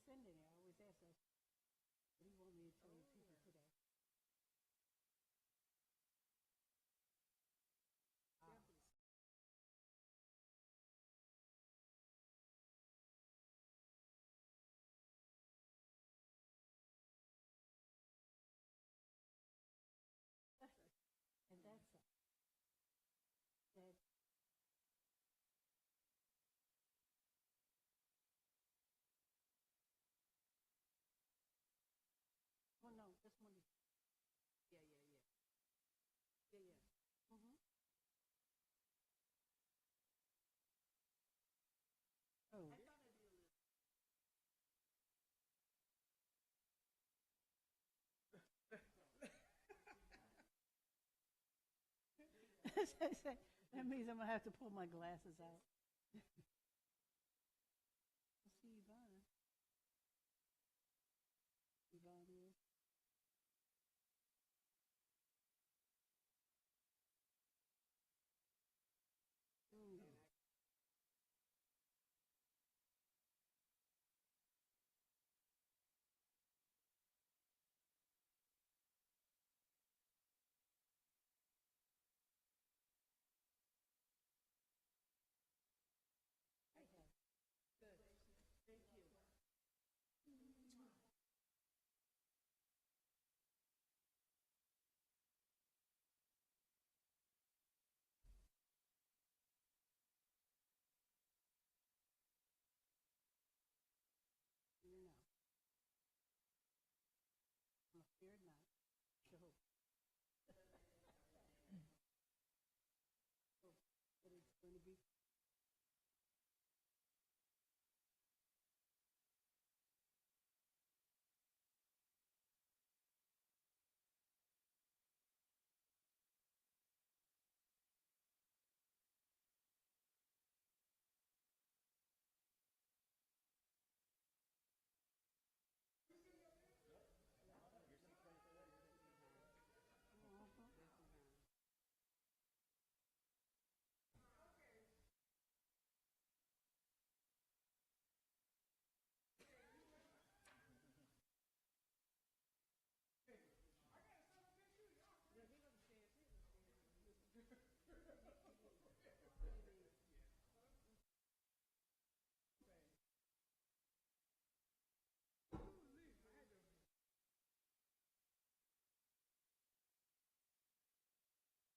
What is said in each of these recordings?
sending it. I always ask us, what do you want me to tell the people today? And that's that. Well, no, this one is. Yeah, yeah, yeah, yeah, yeah. Mm-hmm. Oh. That means I'm gonna have to pull my glasses out. Let's see, Yvonne. Yvonne is. Mm. No, I'm afraid not. Sure hope. But it's going to be.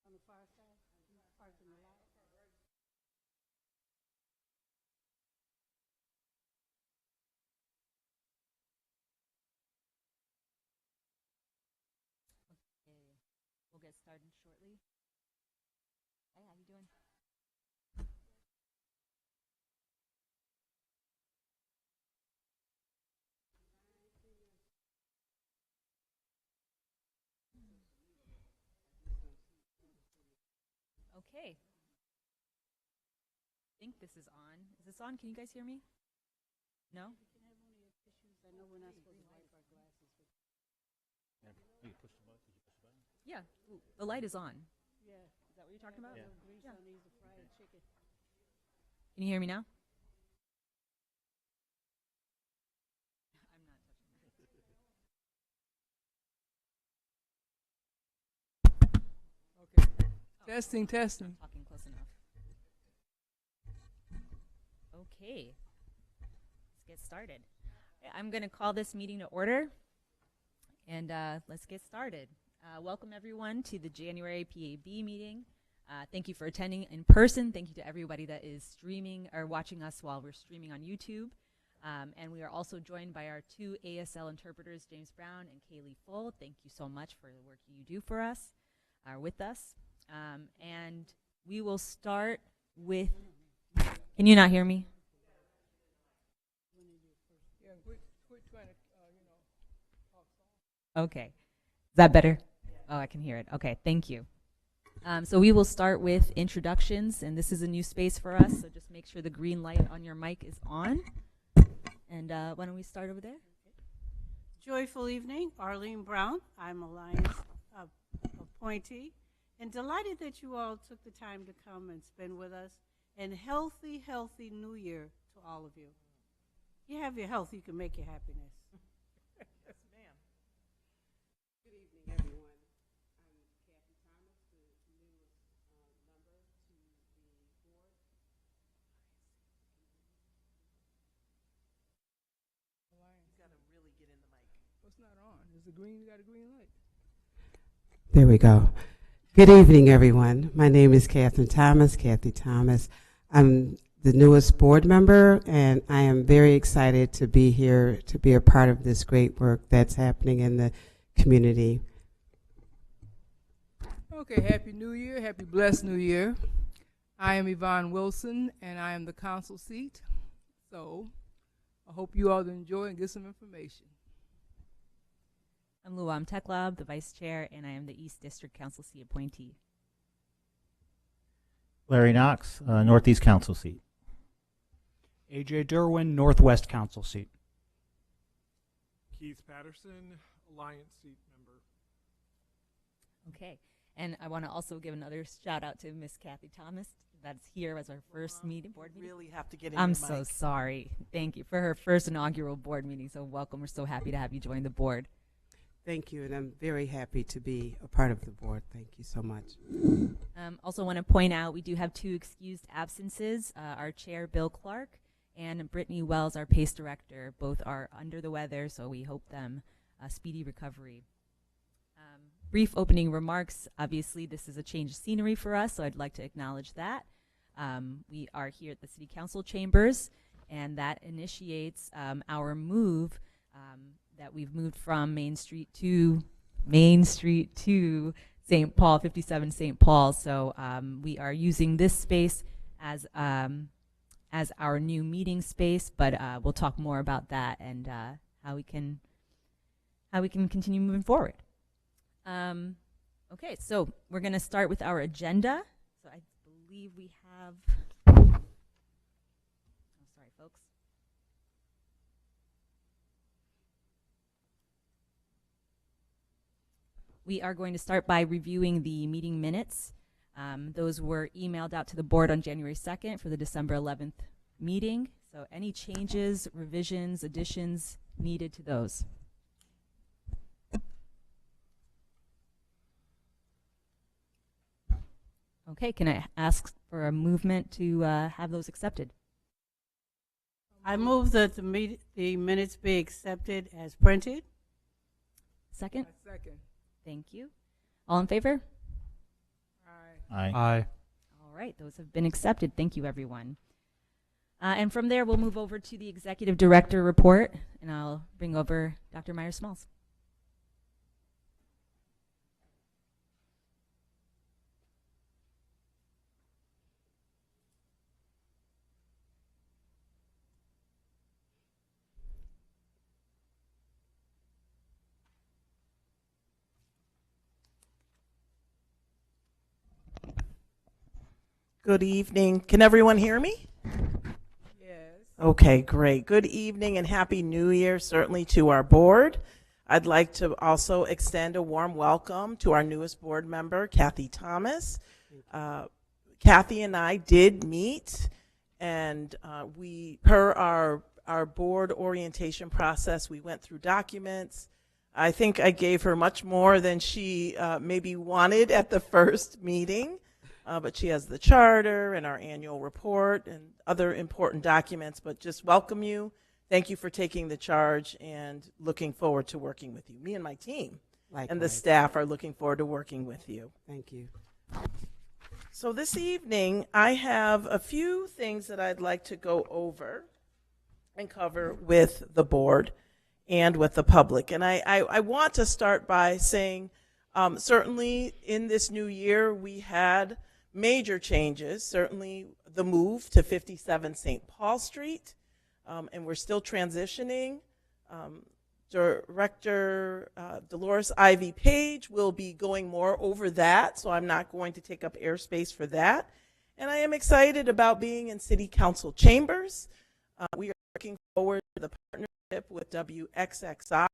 On the far side, parked in the lot. Okay, we'll get started shortly. Hey, how you doing? Okay, I think this is on. Is this on? Can you guys hear me? No? We can have one of your tissues. I know we're not supposed to wipe our glasses, but Yeah. You push the button. Did you push the button? Yeah, ooh, the light is on. yeah. Is that what you're talking about? A Yeah. little grease Yeah. on these to fry the chicken. Can you hear me now? I'm not touching that. Okay. Oh, Testing, I'm testing. not talking close enough. Okay, let's get started. I'm going to call this meeting to order, and let's get started. Welcome, everyone, to the January PAB meeting. Thank you for attending in person. Thank you to everybody that is streaming or watching us while we're streaming on YouTube. And we are also joined by our two ASL interpreters, James Brown and Kaylee Full. Thank you so much for the work you do for us, with us. And we will start with, can you not hear me? Yeah, quit trying to, talk soft. Okay. Is that better? Oh, I can hear it. Okay, thank you. So we will start with introductions, and this is a new space for us, so just make sure the green light on your mic is on. And why don't we start over there? Joyful evening, Arlene Brown. I'm Alliance appointee, and delighted that you all took the time to come and spend with us. And healthy New Year to all of you. You have your health, you can make your happiness. Yes, ma'am. Good evening, everyone. I'm Kathy Thomas, the newest member to the board. Alliance. You gotta really get in the mic. What's not on? Is the green? You got a green light. There we go. Good evening, everyone. My name is Kathy Thomas. I'm the newest board member, and I am very excited to be here to be a part of this great work that's happening in the community. Okay, Happy New Year. Happy blessed New Year. I am Yvonne Wilson, and I am the council seat. So I hope you all enjoy and get some information. I'm Luam Teklab, the vice chair, and I am the East District Council seat appointee. Larry Knox, Northeast Council seat. AJ Derwin, Northwest Council seat. Keith Patterson, Alliance seat member. Okay, and I want to also give another shout out to Miss Kathy Thomas, that's here as our first board meeting. Really have to get in I'm your so mic. sorry. Thank you for her first inaugural board meeting. So welcome. We're so happy to have you join the board. Thank you, and I'm very happy to be a part of the board. Thank you so much. Also want to point out we do have 2 excused absences. Our chair, Bill Clark, and Brittany Wells, our PACE director. Both are under the weather, so we hope them a speedy recovery. Brief opening remarks. Obviously, this is a change of scenery for us, so I'd like to acknowledge that. We are here at the City Council chambers, and that initiates our move that we've moved from Main Street to St. Paul, 57 St. Paul. So we are using this space as our new meeting space, but we'll talk more about that and how we can continue moving forward. Okay, so we're going to start with our agenda. So I believe we have. Oh, sorry, folks. We are going to start by reviewing the meeting minutes. Those were emailed out to the board on January 2nd for the December 11th meeting. So any changes, revisions, additions needed to those? Okay, can I ask for a movement to have those accepted? I move that the minutes be accepted as printed. Second? I second. Thank you. All in favor? Aye. Aye. Aye. All right, those have been accepted. Thank you, everyone. And from there, we'll move over to the executive director report, and I'll bring over Dr. Myers-Smalls. Good evening. Can everyone hear me? Yes. Okay, great. Good evening and Happy New Year, certainly to our board. I'd like to also extend a warm welcome to our newest board member, Kathy Thomas. Kathy and I did meet, and per our board orientation process, we went through documents. I think I gave her much more than she maybe wanted at the first meeting. But she has the charter and our annual report and other important documents. But just welcome you. Thank you for taking the charge and looking forward to working with you. Me and my team and the staff are looking forward to working with you. Thank you. So this evening, I have a few things that I'd like to go over and cover with the board and with the public. And I want to start by saying, certainly in this new year, we had major changes, certainly the move to 57 St. Paul Street, and we're still transitioning. Director Dolores Ivy Page will be going more over that, so I'm not going to take up airspace for that. And I am excited about being in City Council chambers. We are looking forward to the partnership with WXXI,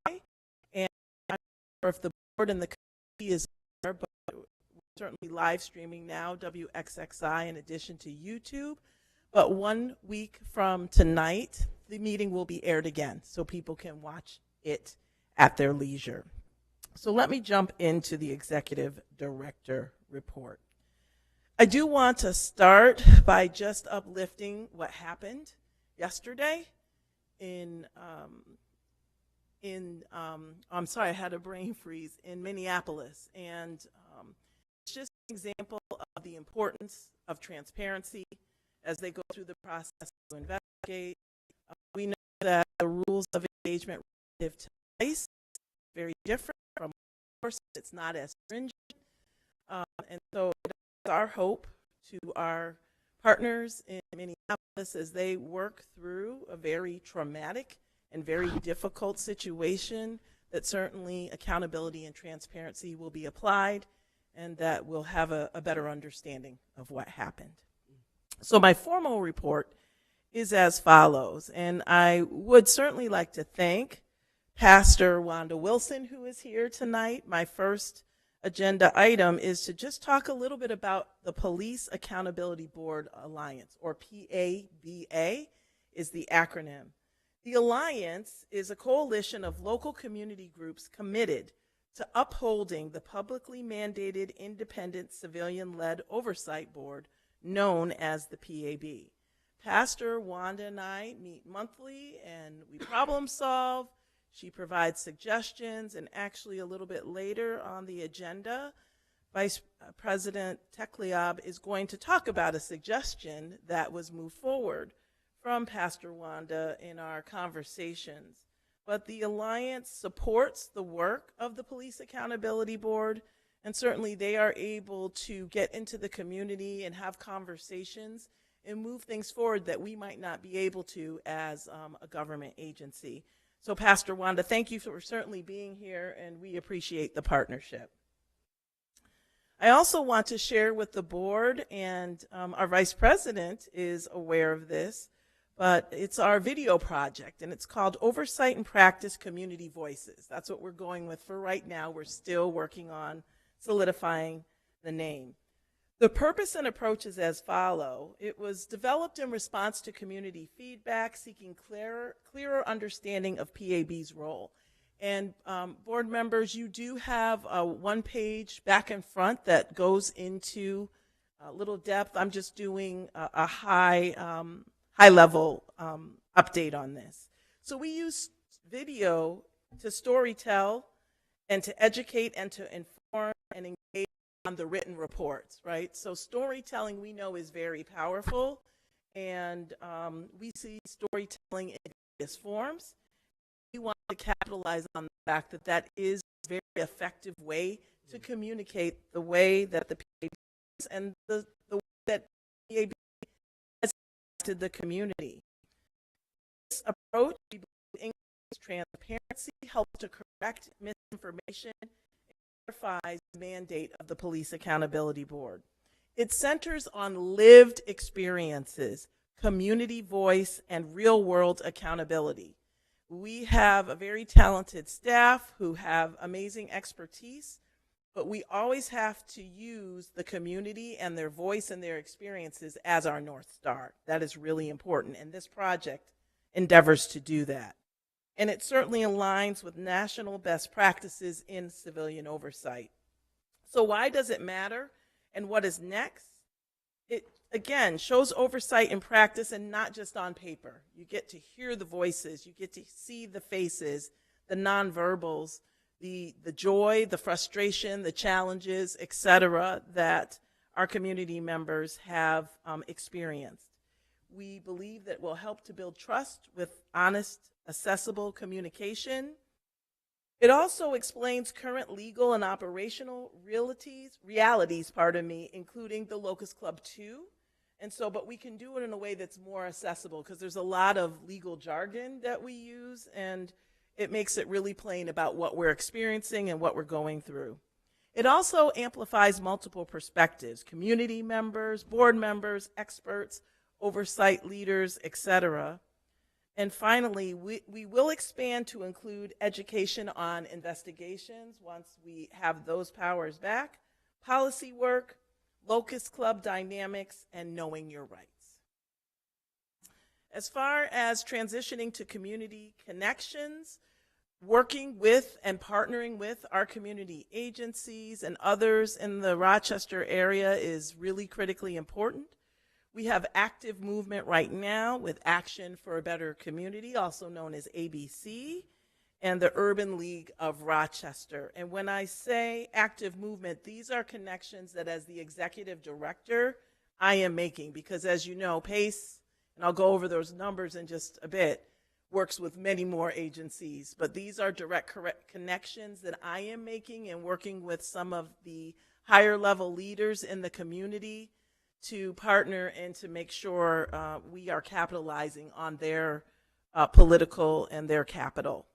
and I'm not sure if the board and the committee is there, but certainly live streaming now, WXXI, in addition to YouTube. But 1 week from tonight, the meeting will be aired again, so people can watch it at their leisure. So let me jump into the executive director report. I do want to start by just uplifting what happened yesterday I'm sorry, I had a brain freeze in Minneapolis, and it's just an example of the importance of transparency as they go through the process to investigate. We know that the rules of engagement relative to ICE are very different from course. It's not as stringent, and so it's our hope to our partners in Minneapolis as they work through a very traumatic and very difficult situation, that certainly accountability and transparency will be applied, and that we'll have a better understanding of what happened. So my formal report is as follows, and I would certainly like to thank Pastor Wanda Wilson, who is here tonight. My first agenda item is to just talk a little bit about the Police Accountability Board Alliance, or PABA is the acronym. The Alliance is a coalition of local community groups committed to upholding the publicly mandated independent civilian-led oversight board known as the PAB. Pastor Wanda and I meet monthly and we problem solve. She provides suggestions, and actually a little bit later on the agenda, Vice President Tekliab is going to talk about a suggestion that was moved forward from Pastor Wanda in our conversations. But the Alliance supports the work of the Police Accountability Board, and certainly they are able to get into the community and have conversations and move things forward that we might not be able to as a government agency. So Pastor Wanda, thank you for certainly being here, and we appreciate the partnership. I also want to share with the board, and our Vice President is aware of this, but it's our video project, and it's called Oversight and Practice Community Voices. That's what we're going with for right now. We're still working on solidifying the name. The purpose and approach is as follow. It was developed in response to community feedback, seeking clearer understanding of PAB's role. And board members, you do have a one-page back and front that goes into a little depth. I'm just doing a high-level update on this. So we use video to storytell and to educate and to inform and engage on the written reports, right? So storytelling, we know, is very powerful, and we see storytelling in various forms. We want to capitalize on the fact that that is a very effective way to communicate the way that the PAB is and the way that PAB has affected the community. This approach, we believe, increases transparency, helps to correct misinformation, clarifies the mandate of the Police Accountability Board. It centers on lived experiences, community voice, and real-world accountability. We have a very talented staff who have amazing expertise, but we always have to use the community and their voice and their experiences as our North Star. That is really important, and this project endeavors to do that. And it certainly aligns with national best practices in civilian oversight. So why does it matter, and what is next? It, again, shows oversight in practice and not just on paper. You get to hear the voices, you get to see the faces, the nonverbals, the joy, the frustration, the challenges, etc., that our community members have experienced. We believe that will help to build trust with honest, accessible communication. It also explains current legal and operational realities, including the Locust Club 2. And so, but we can do it in a way that's more accessible, because there's a lot of legal jargon that we use, and it makes it really plain about what we're experiencing and what we're going through. It also amplifies multiple perspectives: community members, board members, experts, oversight leaders, etc. And finally, we will expand to include education on investigations once we have those powers back, policy work, Locust Club dynamics, and knowing your rights. As far as transitioning to community connections, working with and partnering with our community agencies and others in the Rochester area is really critically important. We have active movement right now with Action for a Better Community, also known as ABC, and the Urban League of Rochester. And when I say active movement, these are connections that as the executive director, I am making, because as you know, PACE, and I'll go over those numbers in just a bit, works with many more agencies, but these are direct connections that I am making and working with some of the higher level leaders in the community to partner and to make sure we are capitalizing on their political and their capital.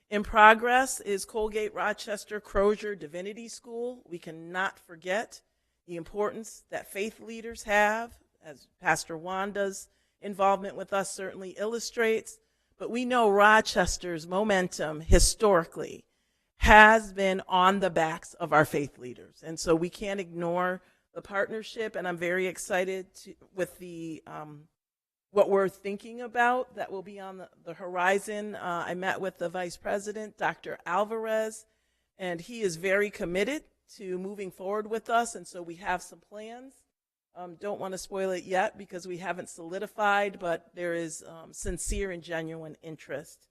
In progress is Colgate Rochester Crozier Divinity School. We cannot forget the importance that faith leaders have, as Pastor Wanda's involvement with us certainly illustrates. But we know Rochester's momentum historically has been on the backs of our faith leaders. And so we can't ignore the partnership, and I'm very excited with the what we're thinking about that will be on the horizon. I met with the Vice President, Dr. Alvarez, and he is very committed to moving forward with us, and so we have some plans. Don't want to spoil it yet because we haven't solidified, but there is sincere and genuine interest.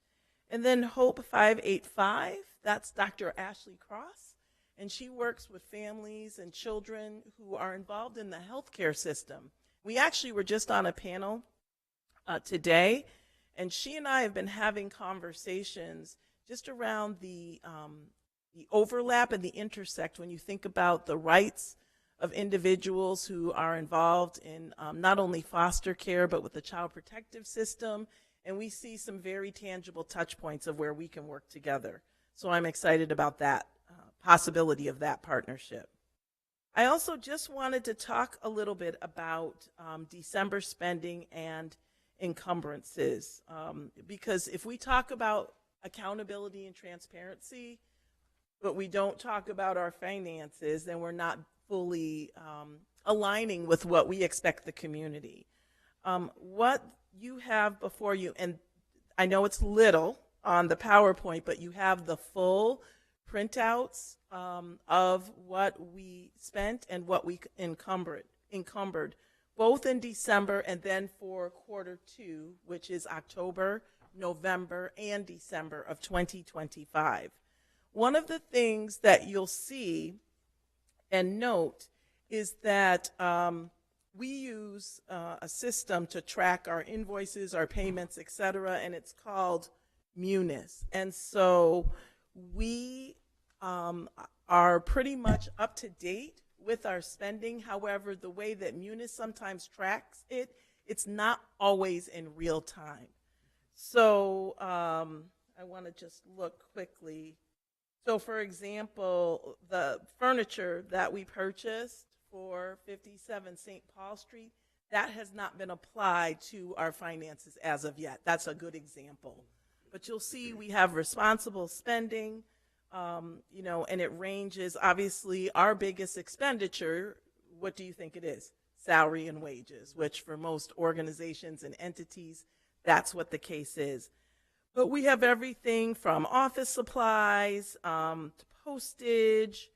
And then Hope 585, that's Dr. Ashley Cross, and she works with families and children who are involved in the healthcare system. We actually were just on a panel today, and she and I have been having conversations just around the overlap and the intersect when you think about the rights of individuals who are involved in not only foster care, but with the child protective system. And we see some very tangible touch points of where we can work together. So I'm excited about that possibility of that partnership. I also just wanted to talk a little bit about December spending and encumbrances. Because if we talk about accountability and transparency, but we don't talk about our finances, then we're not fully aligning with what we expect the community. What you have before you, and I know it's little on the PowerPoint, but you have the full printouts of what we spent and what we encumbered, both in December and then for Q2, which is October, November, and December of 2025. One of the things that you'll see and note is that we use a system to track our invoices, our payments, et cetera, and it's called Munis. And so we are pretty much up to date with our spending. However, the way that Munis sometimes tracks it, it's not always in real time. So I want to just look quickly. So, for example, the furniture that we purchased for 57 St. Paul Street, that has not been applied to our finances as of yet. That's a good example. But you'll see we have responsible spending, and it ranges. Obviously, our biggest expenditure, what do you think it is? Salary and wages, which for most organizations and entities, that's what the case is. But we have everything from office supplies to postage.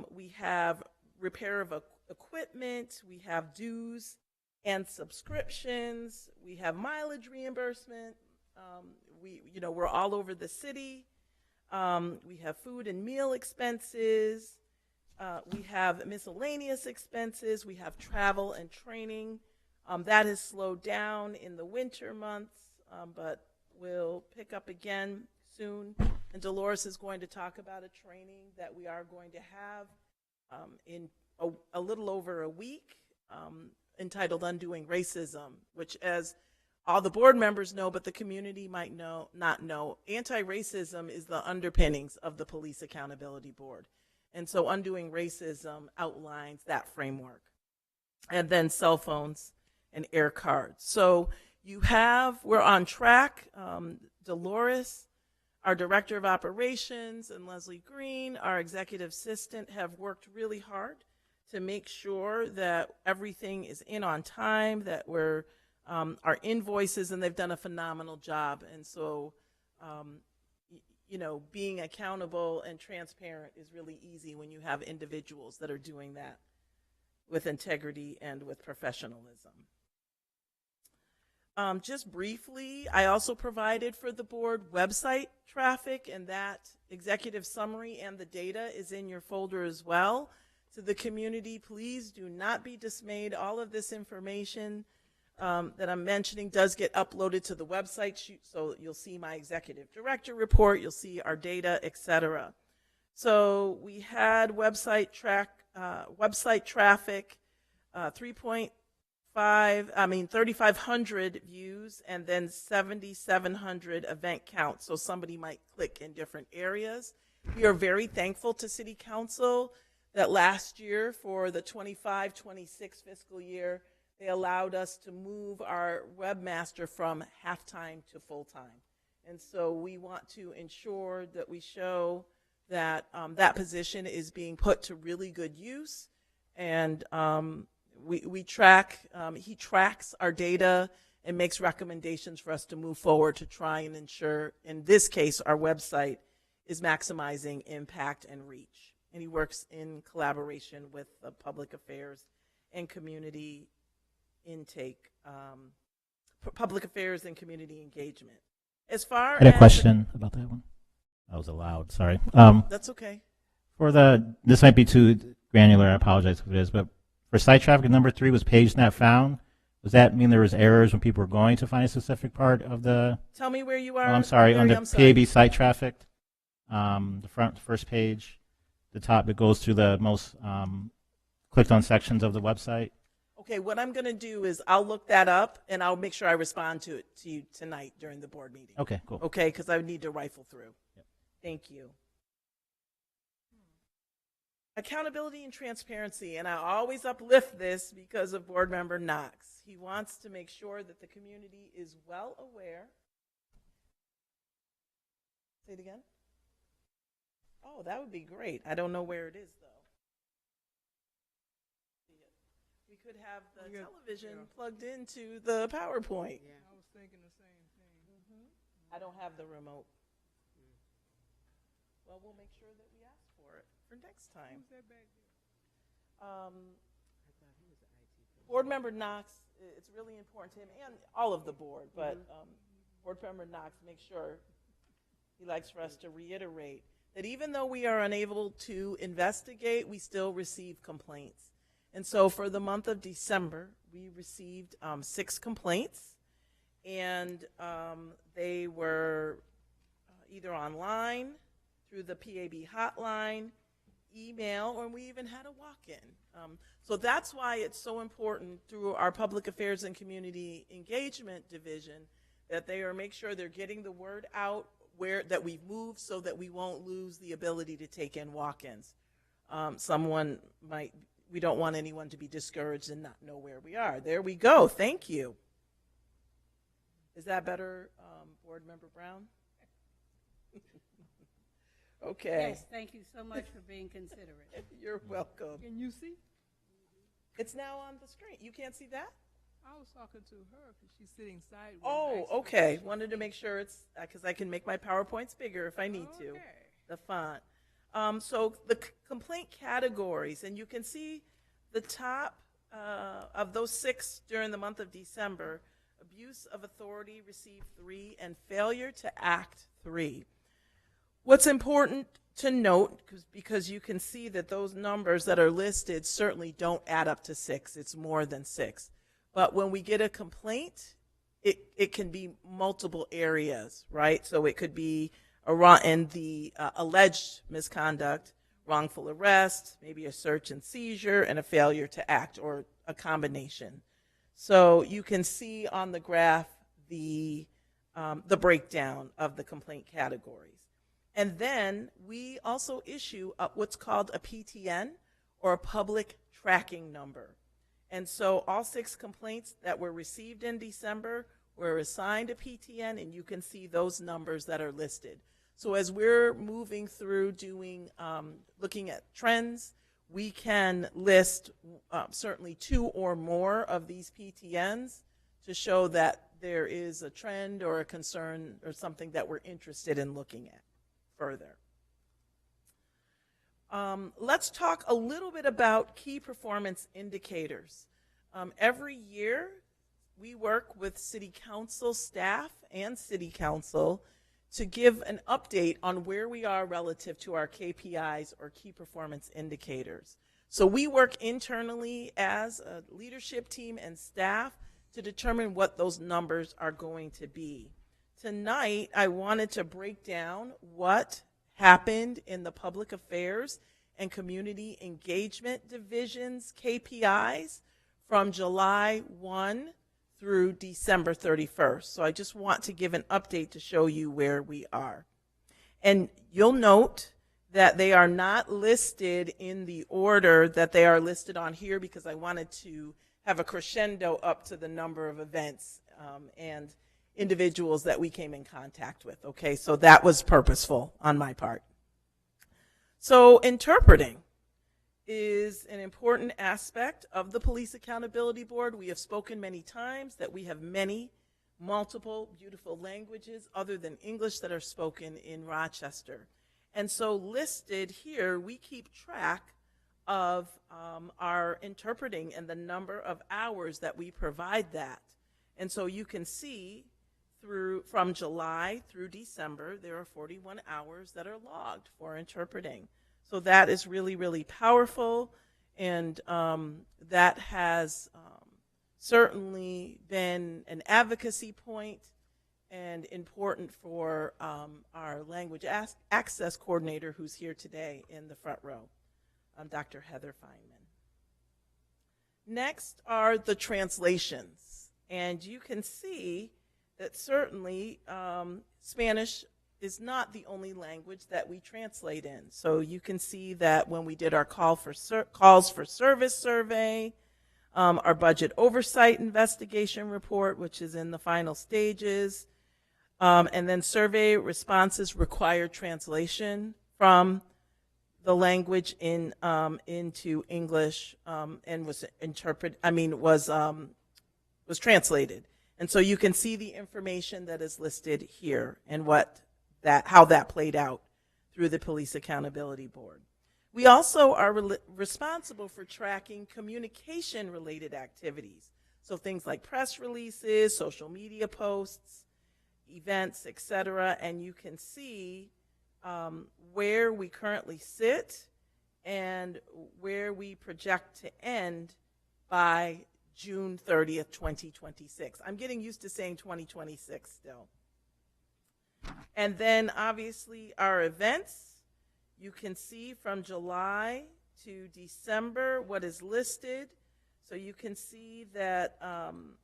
We have repair of equipment. We have dues and subscriptions. We have mileage reimbursement. We're all over the city. We have food and meal expenses. We have miscellaneous expenses. We have travel and training. That has slowed down in the winter months, but will pick up again soon. And Dolores is going to talk about a training that we are going to have in a little over a week entitled Undoing Racism, which, as all the board members know, but the community might not know, anti-racism is the underpinnings of the Police Accountability Board. And so Undoing Racism outlines that framework. And then cell phones and air cards. So we're on track. Dolores, our Director of Operations, and Leslie Green, our Executive Assistant, have worked really hard to make sure that everything is in on time, that we're our invoices, and they've done a phenomenal job. And so, you know, being accountable and transparent is really easy when you have individuals that are doing that with integrity and with professionalism. Just briefly, I also provided for the board website traffic, and that executive summary and the data is in your folder as well. To the community, please do not be dismayed. All of this information that I'm mentioning does get uploaded to the website, so you'll see my executive director report, you'll see our data, etc. So we had website traffic, 3,500 views, and then 7,700 event counts. So somebody might click in different areas. We are very thankful to City Council that last year for the 25-26 fiscal year, they allowed us to move our webmaster from half-time to full-time. And so we want to ensure that we show that that position is being put to really good use. And we track, he tracks our data and makes recommendations for us to move forward to try and ensure, in this case, our website is maximizing impact and reach. And he works in collaboration with the public affairs and community intake, public affairs and community engagement. As far I had as a question about that one. That was allowed, sorry. that's okay. For this might be too granular, I apologize if it is, but for site traffic, number 3 was page not found. Does that mean there was errors when people were going to find a specific part of the? Tell me where you are. Oh, I'm sorry, Larry, under I'm sorry. PAB site traffic, first page, the top, it goes through the most clicked on sections of the website. Okay, what I'm going to do is I'll look that up and I'll make sure I respond to you tonight during the board meeting. Okay, cool. Okay, because I need to rifle through. Yep. Thank you. Accountability and transparency, and I always uplift this because of Board Member Knox. He wants to make sure that the community is well aware. Say it again. Oh, that would be great. I don't know where it is, though. We could have the television plugged into the PowerPoint. I was thinking the same thing. I don't have the remote. Well, we'll make sure that we ask for it for next time. Who's that back there? Board Member Knox, it's really important to him and all of the board, but Board Member Knox makes sure he likes for us to reiterate that even though we are unable to investigate, we still receive complaints. And so for the month of December, we received 6 complaints, and they were either online, through the PAB hotline, email, or we even had a walk-in. So that's why it's so important through our Public Affairs and Community Engagement Division that they make sure they're getting the word out that we've moved so that we won't lose the ability to take in walk-ins. We don't want anyone to be discouraged and not know where we are. There we go. Thank you. Is that better, Board Member Brown? Okay. Yes, thank you so much for being considerate. You're welcome. Can you see? It's now on the screen. You can't see that? I was talking to her because she's sitting sideways. Oh, actually. okay. Wanted to make sure it's, because I can make my PowerPoints bigger if I need to. Okay. The font. So the complaint categories, and you can see the top of those 6 during the month of December. Abuse of authority received 3, and failure to act 3. What's important to note, because you can see that those numbers that are listed certainly don't add up to 6. It's more than 6. But when we get a complaint, it can be multiple areas, right? So it could be in the alleged misconduct, wrongful arrest, maybe a search and seizure, and a failure to act, or a combination. So you can see on the graph the breakdown of the complaint categories. And then we also issue what's called a PTN, or a public tracking number. And so all 6 complaints that were received in December were assigned a PTN, and you can see those numbers that are listed. So as we're moving through looking at trends, we can list certainly 2 or more of these PTNs to show that there is a trend or a concern or something that we're interested in looking at further. Let's talk a little bit about key performance indicators. Every year, we work with City Council staff and City Council to give an update on where we are relative to our KPIs or key performance indicators. So we work internally as a leadership team and staff to determine what those numbers are going to be. Tonight, I wanted to break down what happened in the Public Affairs and Community Engagement Division's KPIs from July 1 through December 31st. So I just want to give an update to show you where we are. And you'll note that they are not listed in the order that they are listed on here because I wanted to have a crescendo up to the number of events and individuals that we came in contact with. Okay, so that was purposeful on my part. So interpreting is an important aspect of the Police Accountability Board. We have spoken many times that we have multiple beautiful languages other than English that are spoken in Rochester. And so listed here, we keep track of our interpreting and the number of hours that we provide that. And so you can see from July through December, there are 41 hours that are logged for interpreting. So that is really, really powerful, and that has certainly been an advocacy point and important for our language access coordinator who's here today in the front row, Dr. Heather Feynman. Next are the translations, and you can see that certainly Spanish is not the only language that we translate in. So you can see that when we did our calls for service survey, our budget oversight investigation report, which is in the final stages, and then survey responses required translation from the language into English and was translated. And so you can see the information that is listed here and how that played out through the Police Accountability Board. We also are responsible for tracking communication-related activities. So things like press releases, social media posts, events, etc. And you can see where we currently sit and where we project to end by June 30th, 2026. I'm getting used to saying 2026 still. And then obviously our events, you can see from July to December what is listed. So you can see that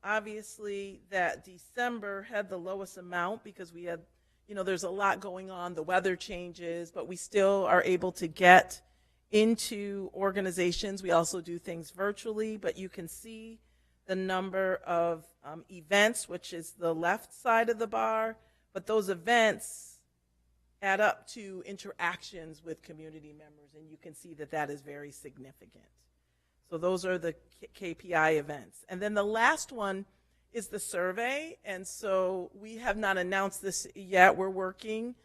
obviously that December had the lowest amount because we had, there's a lot going on, the weather changes, but we still are able to get into organizations. We also do things virtually, but you can see the number of events, which is the left side of the bar, but those events add up to interactions with community members, and you can see that that is very significant. So those are the KPI events. And then the last one is the survey, and so we have not announced this yet. We're working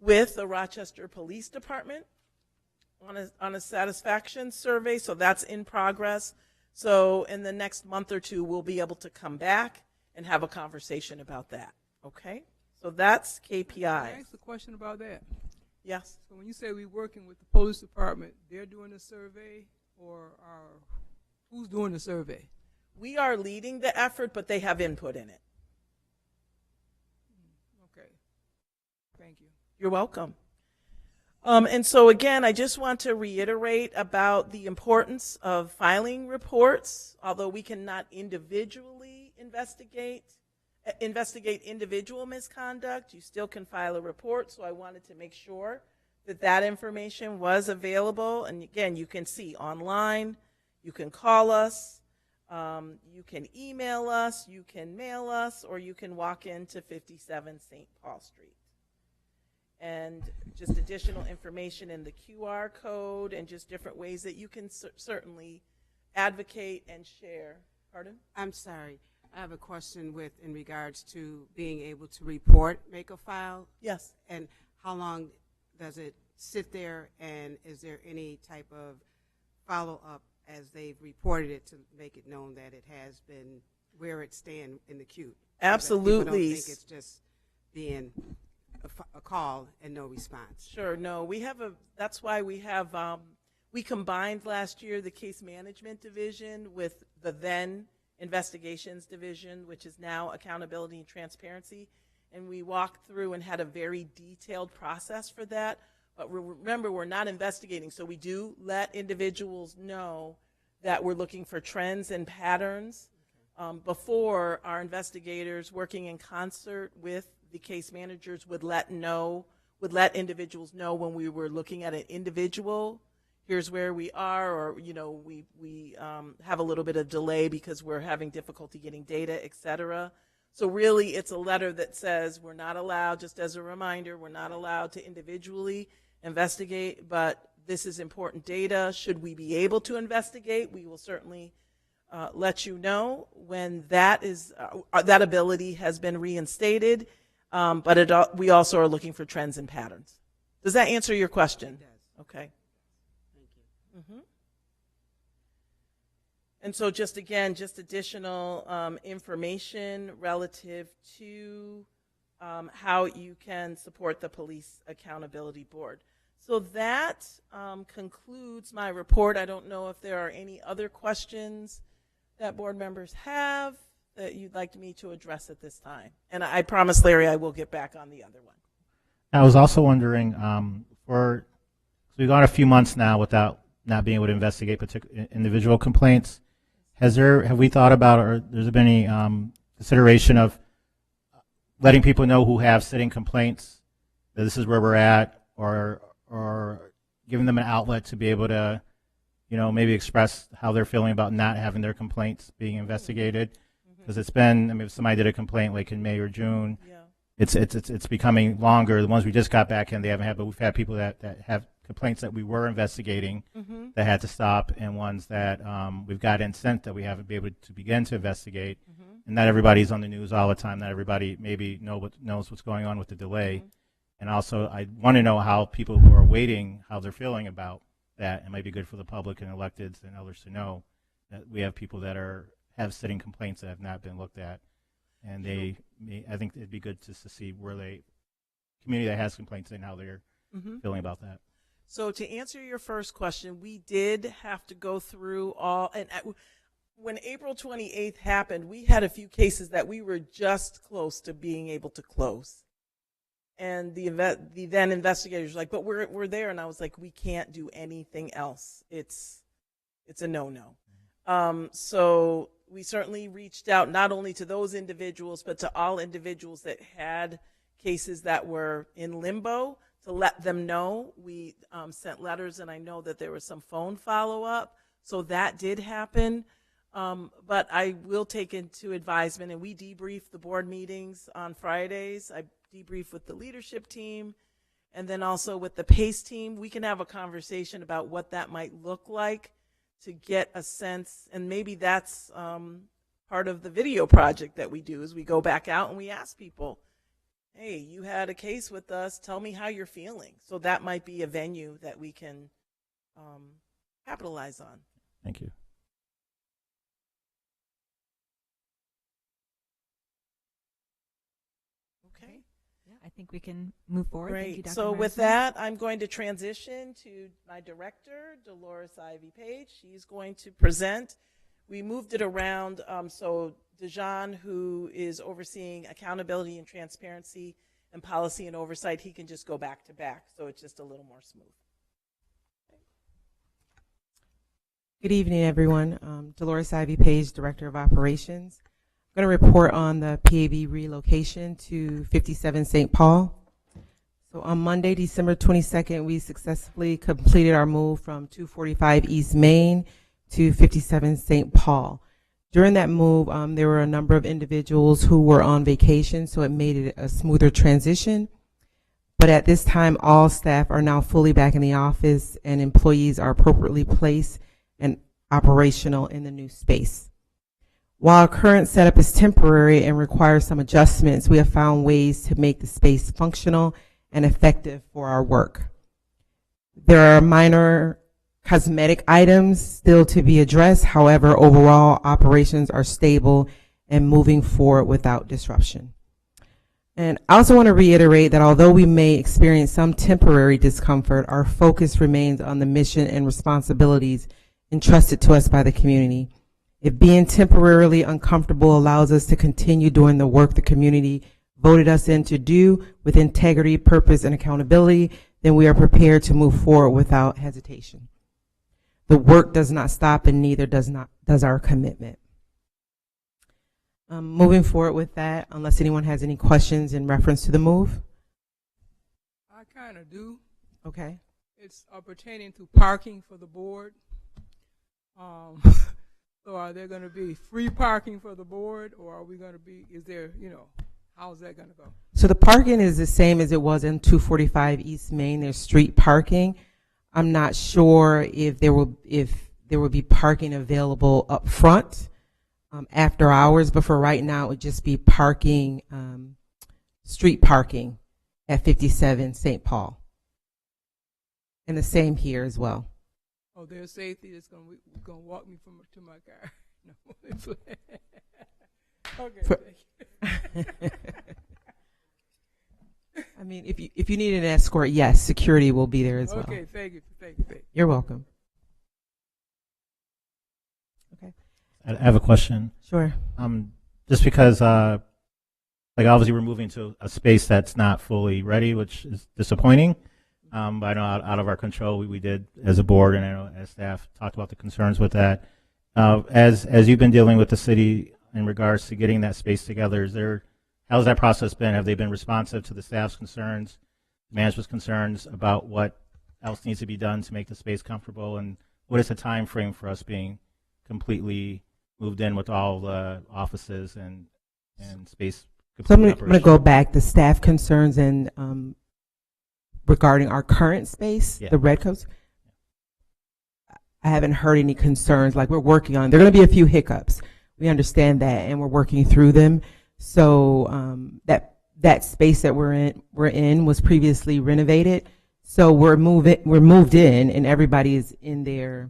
with the Rochester Police Department on a satisfaction survey, so that's in progress. So in the next month or two, we'll be able to come back and have a conversation about that, okay? So that's KPI. Can I ask a question about that? Yes. So when you say we're working with the police department, they're doing the survey, or who's doing the survey? We are leading the effort, but they have input in it. Okay. Thank you. You're welcome. And so again, I just want to reiterate about the importance of filing reports. Although we cannot individually investigate individual misconduct, you still can file a report. So I wanted to make sure that that information was available. And again, you can see online, you can call us, you can email us, you can mail us, or you can walk into 57 St. Paul Street. And just additional information in the QR code and just different ways that you can certainly advocate and share. Pardon? I'm sorry. I have a question in regards to being able to make a file, Yes. and how long does it sit there, and is there any type of follow-up as they've reported it to make it known that it has been where it stands in the queue? So that people don't Absolutely. think it's just being a call and no response. Sure. No, that's why we have, we combined last year the case management division with the then investigations division, which is now accountability and transparency. And we walked through and had a very detailed process for that. But remember, we're not investigating, so we do let individuals know that we're looking for trends and patterns. Before, our investigators, working in concert with the case managers, would let individuals know when we were looking at an individual, here's where we are, or we have a little bit of delay because we're having difficulty getting data, et cetera. So really, it's a letter that says we're not allowed, just as a reminder, we're not allowed to individually investigate, but this is important data. Should we be able to investigate, we will certainly let you know when that ability has been reinstated. But we also are looking for trends and patterns. Does that answer your question? It does. Okay. Thank you. And so just additional information relative to how you can support the Police Accountability Board. So that concludes my report. I don't know if there are any other questions that board members have that you'd like me to address at this time. And I promise, Larry, I will get back on the other one. I was also wondering, so we've gone a few months now without not being able to investigate particular individual complaints. Have we thought about, or there's been any consideration of letting people know who have sitting complaints that this is where we're at, or giving them an outlet to be able to, maybe express how they're feeling about not having their complaints being investigated? Because it's been, if somebody did a complaint like in May or June, it's becoming longer. The ones we just got back in, they haven't had, but we've had people that have complaints that we were investigating that had to stop, and ones that we've got in sent that we haven't been able to begin to investigate. And not everybody's on the news all the time. Not everybody maybe knows what's going on with the delay. And also, I want to know how people who are waiting, how they're feeling about that. It might be good for the public and electeds and others to know that we have people that have sitting complaints that have not been looked at. And I think it'd be good just to see where community that has complaints and how they're feeling about that. So to answer your first question, we did have to go through when April 28th happened, we had a few cases that we were just close to being able to close. And the then investigators were like, but we're there. And I was like, we can't do anything else. It's a no-no. So we certainly reached out not only to those individuals, but to all individuals that had cases that were in limbo to let them know. We sent letters, and I know that there was some phone follow-up. So that did happen. But I will take into advisement, and we debrief the board meetings on Fridays. I debrief with the leadership team, and then also with the PACE team. We can have a conversation about what that might look like to get a sense, and maybe that's part of the video project that we do, is we go back out and we ask people, hey, you had a case with us, tell me how you're feeling. So that might be a venue that we can capitalize on. Thank you. Okay. Yeah, I think we can move forward. Thank you, Great. Dr. So with Morrison. that, I'm going to transition to my director, Dolores Ivy Page. She's going to present. We moved it around. So Dejan, who is overseeing accountability and transparency and policy and oversight, he can just go back to back. So it's just a little more smooth. Good evening, everyone. Dolores Ivy Page, Director of Operations. I'm going to report on the PAB relocation to 57 St. Paul. So on Monday, December 22nd, we successfully completed our move from 245 East Main to 57 St. Paul. During that move, there were a number of individuals who were on vacation, so it made it a smoother transition. But at this time, all staff are now fully back in the office, and employees are appropriately placed and operational in the new space. While our current setup is temporary and requires some adjustments, we have found ways to make the space functional and effective for our work. There are minor cosmetic items still to be addressed. However, overall operations are stable and moving forward without disruption. And I also want to reiterate that although we may experience some temporary discomfort, our focus remains on the mission and responsibilities entrusted to us by the community. If being temporarily uncomfortable allows us to continue doing the work the community voted us in to do with integrity, purpose, and accountability, then we are prepared to move forward without hesitation. The work does not stop, and neither does our commitment. Moving forward with that, unless anyone has any questions in reference to the move. I kind of do. Okay. It's pertaining to parking for the board. So are there going to be free parking for the board, or are we going to be, is there, how's that going to go? So the parking is the same as it was in 245 East Main. There's street parking. I'm not sure if there will be parking available up front after hours, but for right now it would just be parking, street parking at 57 St. Paul. And the same here as well. Oh, there's safety that's going to walk me to my car. No, okay, thank you. I mean, if you need an escort, yes, security will be there as well. Okay, thank you. You're welcome. Okay. I have a question. Sure. Just because, like obviously we're moving to a space that's not fully ready, which is disappointing. But I know out of our control, we did as a board and I know as staff talked about the concerns with that. As you've been dealing with the city in regards to getting that space together, how's that process been? Have they been responsive to the staff's concerns, management's concerns about what else needs to be done to make the space comfortable? And what is the time frame for us being completely moved in with all the offices and space? So I'm going to go back. The staff concerns and regarding our current space, the red coats, I haven't heard any concerns. Like, we're working on, there are going to be a few hiccups. We understand that, and we're working through them. So that space that we're in was previously renovated. So we're moved in, and everybody is in their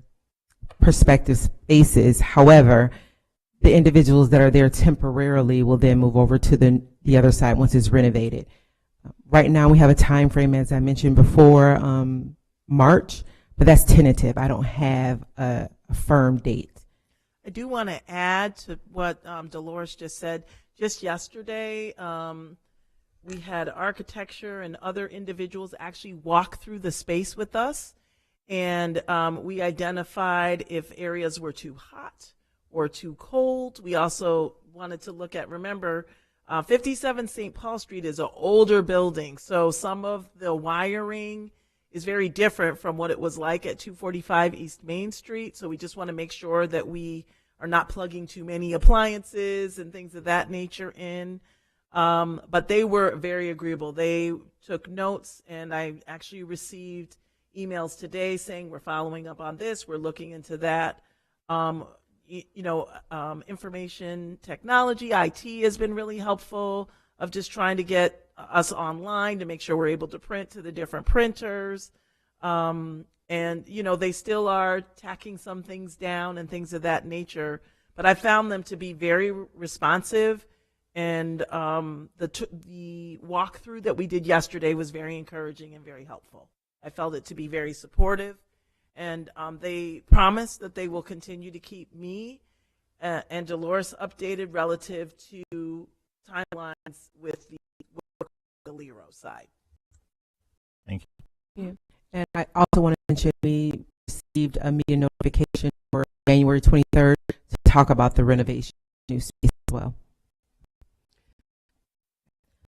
prospective spaces. However, the individuals that are there temporarily will then move over to the other side once it's renovated. Right now, we have a time frame, as I mentioned before, March, but that's tentative. I don't have a firm date. I do want to add to what Dolores just said. Just yesterday, we had architecture and other individuals actually walk through the space with us, and we identified if areas were too hot or too cold. We also wanted to look at, remember, 57 St. Paul Street is an older building, so some of the wiring is very different from what it was like at 245 East Main Street. So we just want to make sure that we are not plugging too many appliances and things of that nature in. But they were very agreeable. They took notes, and I actually received emails today saying we're following up on this, we're looking into that. Information technology, IT has been really helpful of just trying to get us online to make sure we're able to print to the different printers. And, they still are tacking some things down and things of that nature. But I found them to be very responsive. And the walkthrough that we did yesterday was very encouraging and very helpful. I felt it to be very supportive. And they promised that they will continue to keep me and Dolores updated relative to timelines with the Lero side. Thank you. Yeah. And I also want to mention we received a media notification for January 23rd to talk about the renovation new space as well.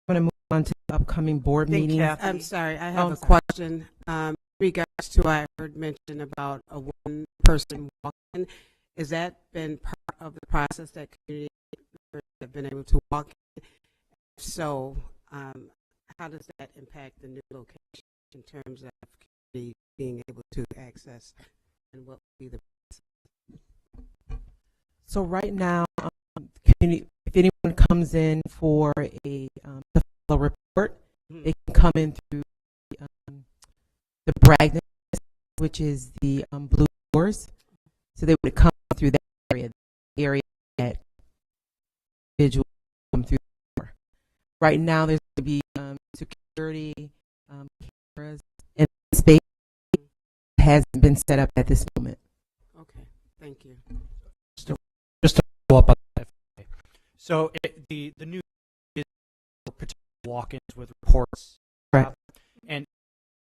I'm going to move on to the upcoming board meetings. I'm sorry, I have a question. In regards to, I heard mention about a one-person walk-in. Has that been part of the process that community members have been able to walk in? So, how does that impact the new location in terms of community being able to access, and what would be the process? So right now, if anyone comes in for a to file a report, they can come in through the Bragg, which is the blue doors. So they would come through that area that individual come through the door. Right now, there's going to be security cameras in the space hasn't been set up at this moment. Okay, thank you. Just to follow up on that. So the new is particular walk-ins with reports. Right. And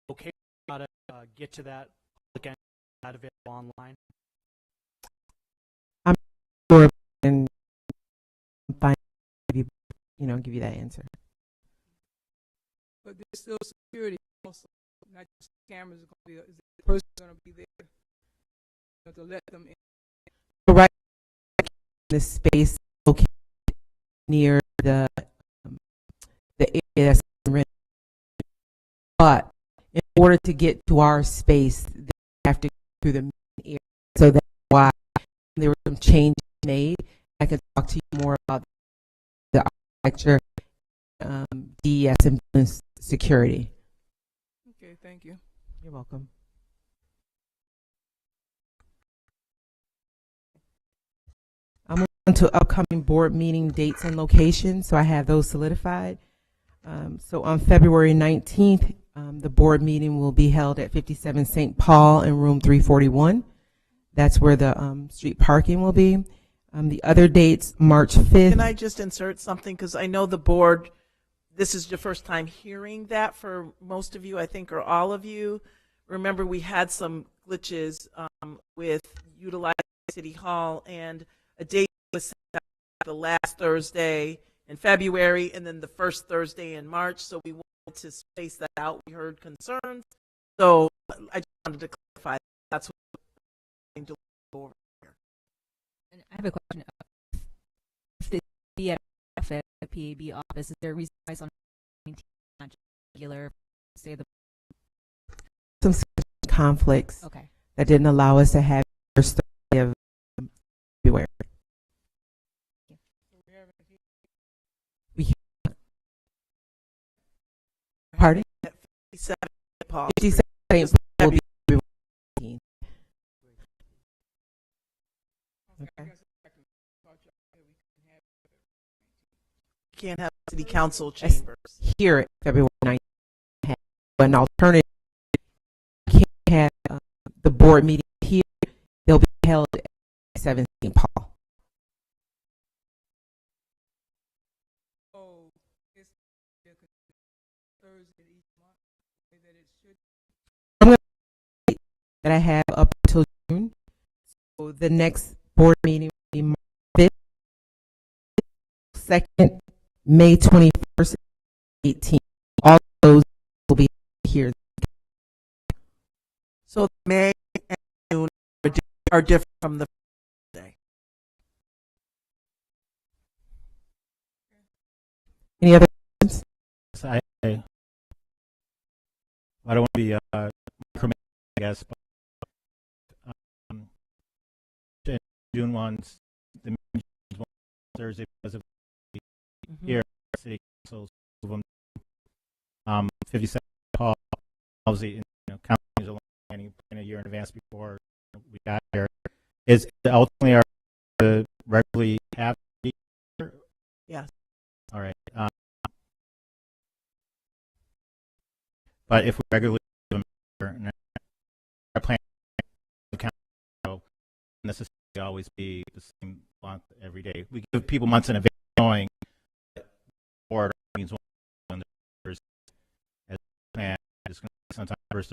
okay, how to get to that again, not available online. I'm sure and find give you that answer. But there's still security also, not just cameras are going to be there. Is the person going to be there to let them in? Right, the space located near the area that's rented. But in order to get to our space, they have to go through the main area. So that's why there were some changes made. I can talk to you more about the architecture, DES, and building security. Okay, thank you. You're welcome. I'm on to upcoming board meeting dates and locations, so I have those solidified. So on February 19th, the board meeting will be held at 57 St. Paul in room 341. That's where the street parking will be. The other dates, March 5th. Can I just insert something? Because I know the board, this is your first time hearing that for most of you, I think, or all of you. Remember, we had some glitches with utilizing City Hall, and a date was set out the last Thursday in February and then the first Thursday in March. So we wanted to space that out. We heard concerns. So I just wanted to clarify that's what I'm doing over here. And I have a question. If the PAB office, is there a reason why it's on 19, not just regular, say the Some conflicts okay. that didn't allow us to have the first Thursday of February. We can't. Pardon? 57 Paul 57 St. Paul will be February 18th. Okay. Can't have city council chambers. Here at February 19th, but an alternative, can't have the board meeting here. They'll be held at 7 St. Paul. Oh, it's Thursday each month, the way that it should. I'm going to that I have up until June. So the next board meeting will be March 5th, 2nd, May 21st, 18th. All of those will be here. So May and June are different from the day. Any other questions? So I don't want to be micromanaging, I guess, but June 1's the meeting is on Thursday because of here city councils of them 57 Paul obviously counties along a year in advance before we got here is ultimately are the regularly have Yes. all right but if we regularly our plan necessarily always be the same month every day. We give people months in advance knowing board means when there's as planned it's going to be sometime first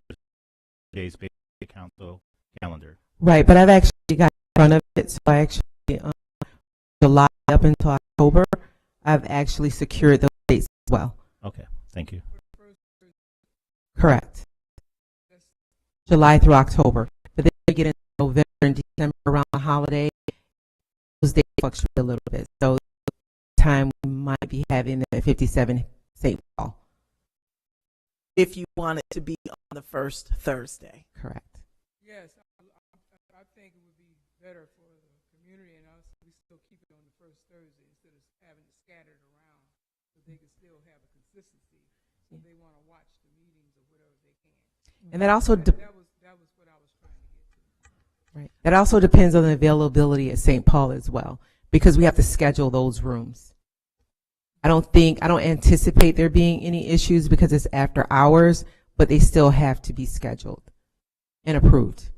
days based on the council calendar. Right, but I've actually got in front of it, so I actually July up until October, I've actually secured those dates as well. Okay, thank you. Correct. July through October, but then we get into November and December around the holiday. Those dates fluctuate a little bit, so time we might be having the 57 St. Paul. If you want it to be on the first Thursday. Correct. Yes, I think it would be better for the community and us. We still keep it on the first Thursday but they can still have a consistency. So they want to watch the meetings or whatever they can. And that also That was what I was trying to get to. right. That also depends on the availability at St. Paul as well, because we have to schedule those rooms. I don't anticipate there being any issues because it's after hours, but they still have to be scheduled and approved.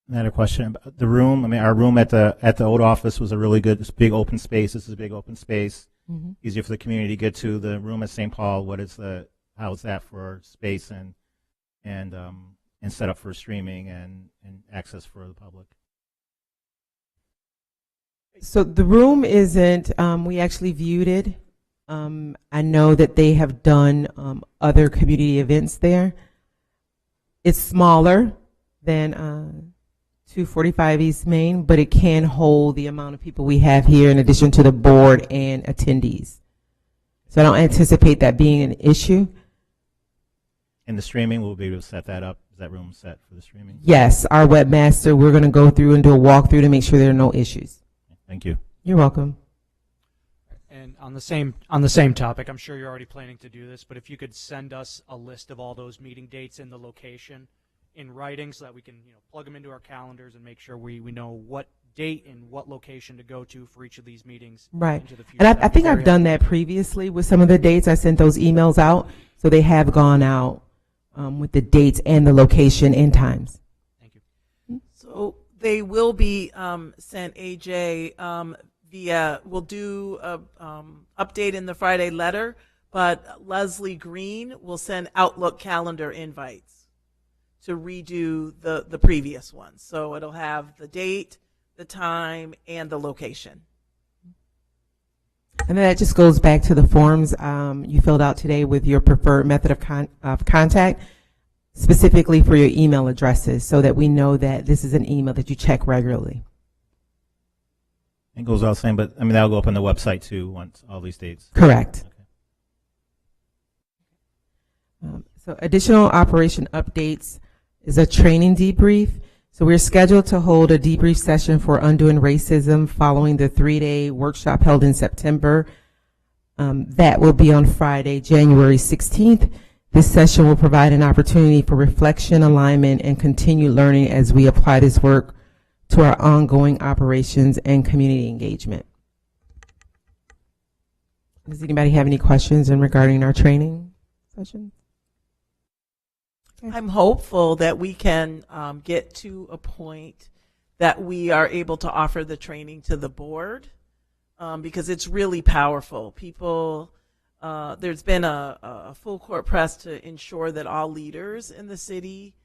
Another question about the room. I mean, our room at the old office was a really good, it's big open space. This is a big open space. Mm-hmm. Easier for the community to get to. The room at St. Paul, how is that for space and set up for streaming and access for the public? So the room isn't, we actually viewed it. I know that they have done other community events there. It's smaller than 245 East Main, but it can hold the amount of people we have here in addition to the board and attendees. So I don't anticipate that being an issue. And the streaming, we'll be able to set that up. Is that room set for the streaming? Yes, our webmaster, we're going to go through and do a walkthrough to make sure there are no issues. Thank you. You're welcome. And on the same topic, I'm sure you're already planning to do this, but if you could send us a list of all those meeting dates and the location in writing so that we can plug them into our calendars and make sure we know what date and what location to go to for each of these meetings. Right. Into the future. And I That'd think be very I've done that previously with some of the dates. I sent those emails out, so they have gone out with the dates and the location and times. Thank you. So they will be sent, AJ, via, we'll do a update in the Friday letter, but Leslie Green will send Outlook calendar invites to redo the previous one. So it'll have the date, the time, and the location. And then that just goes back to the forms you filled out today with your preferred method of contact, specifically for your email addresses, so that we know that this is an email that you check regularly. It goes without saying, but I mean, that'll go up on the website too once all these dates. Correct. Okay. So additional operation updates is a training debrief. So we're scheduled to hold a debrief session for undoing racism following the 3-day workshop held in September. That will be on Friday, January 16th. This session will provide an opportunity for reflection, alignment, and continued learning as we apply this work to our ongoing operations and community engagement. Does anybody have any questions regarding our training session? I'm hopeful that we can get to a point that we are able to offer the training to the board because it's really powerful. People, there's been a full court press to ensure that all leaders in the city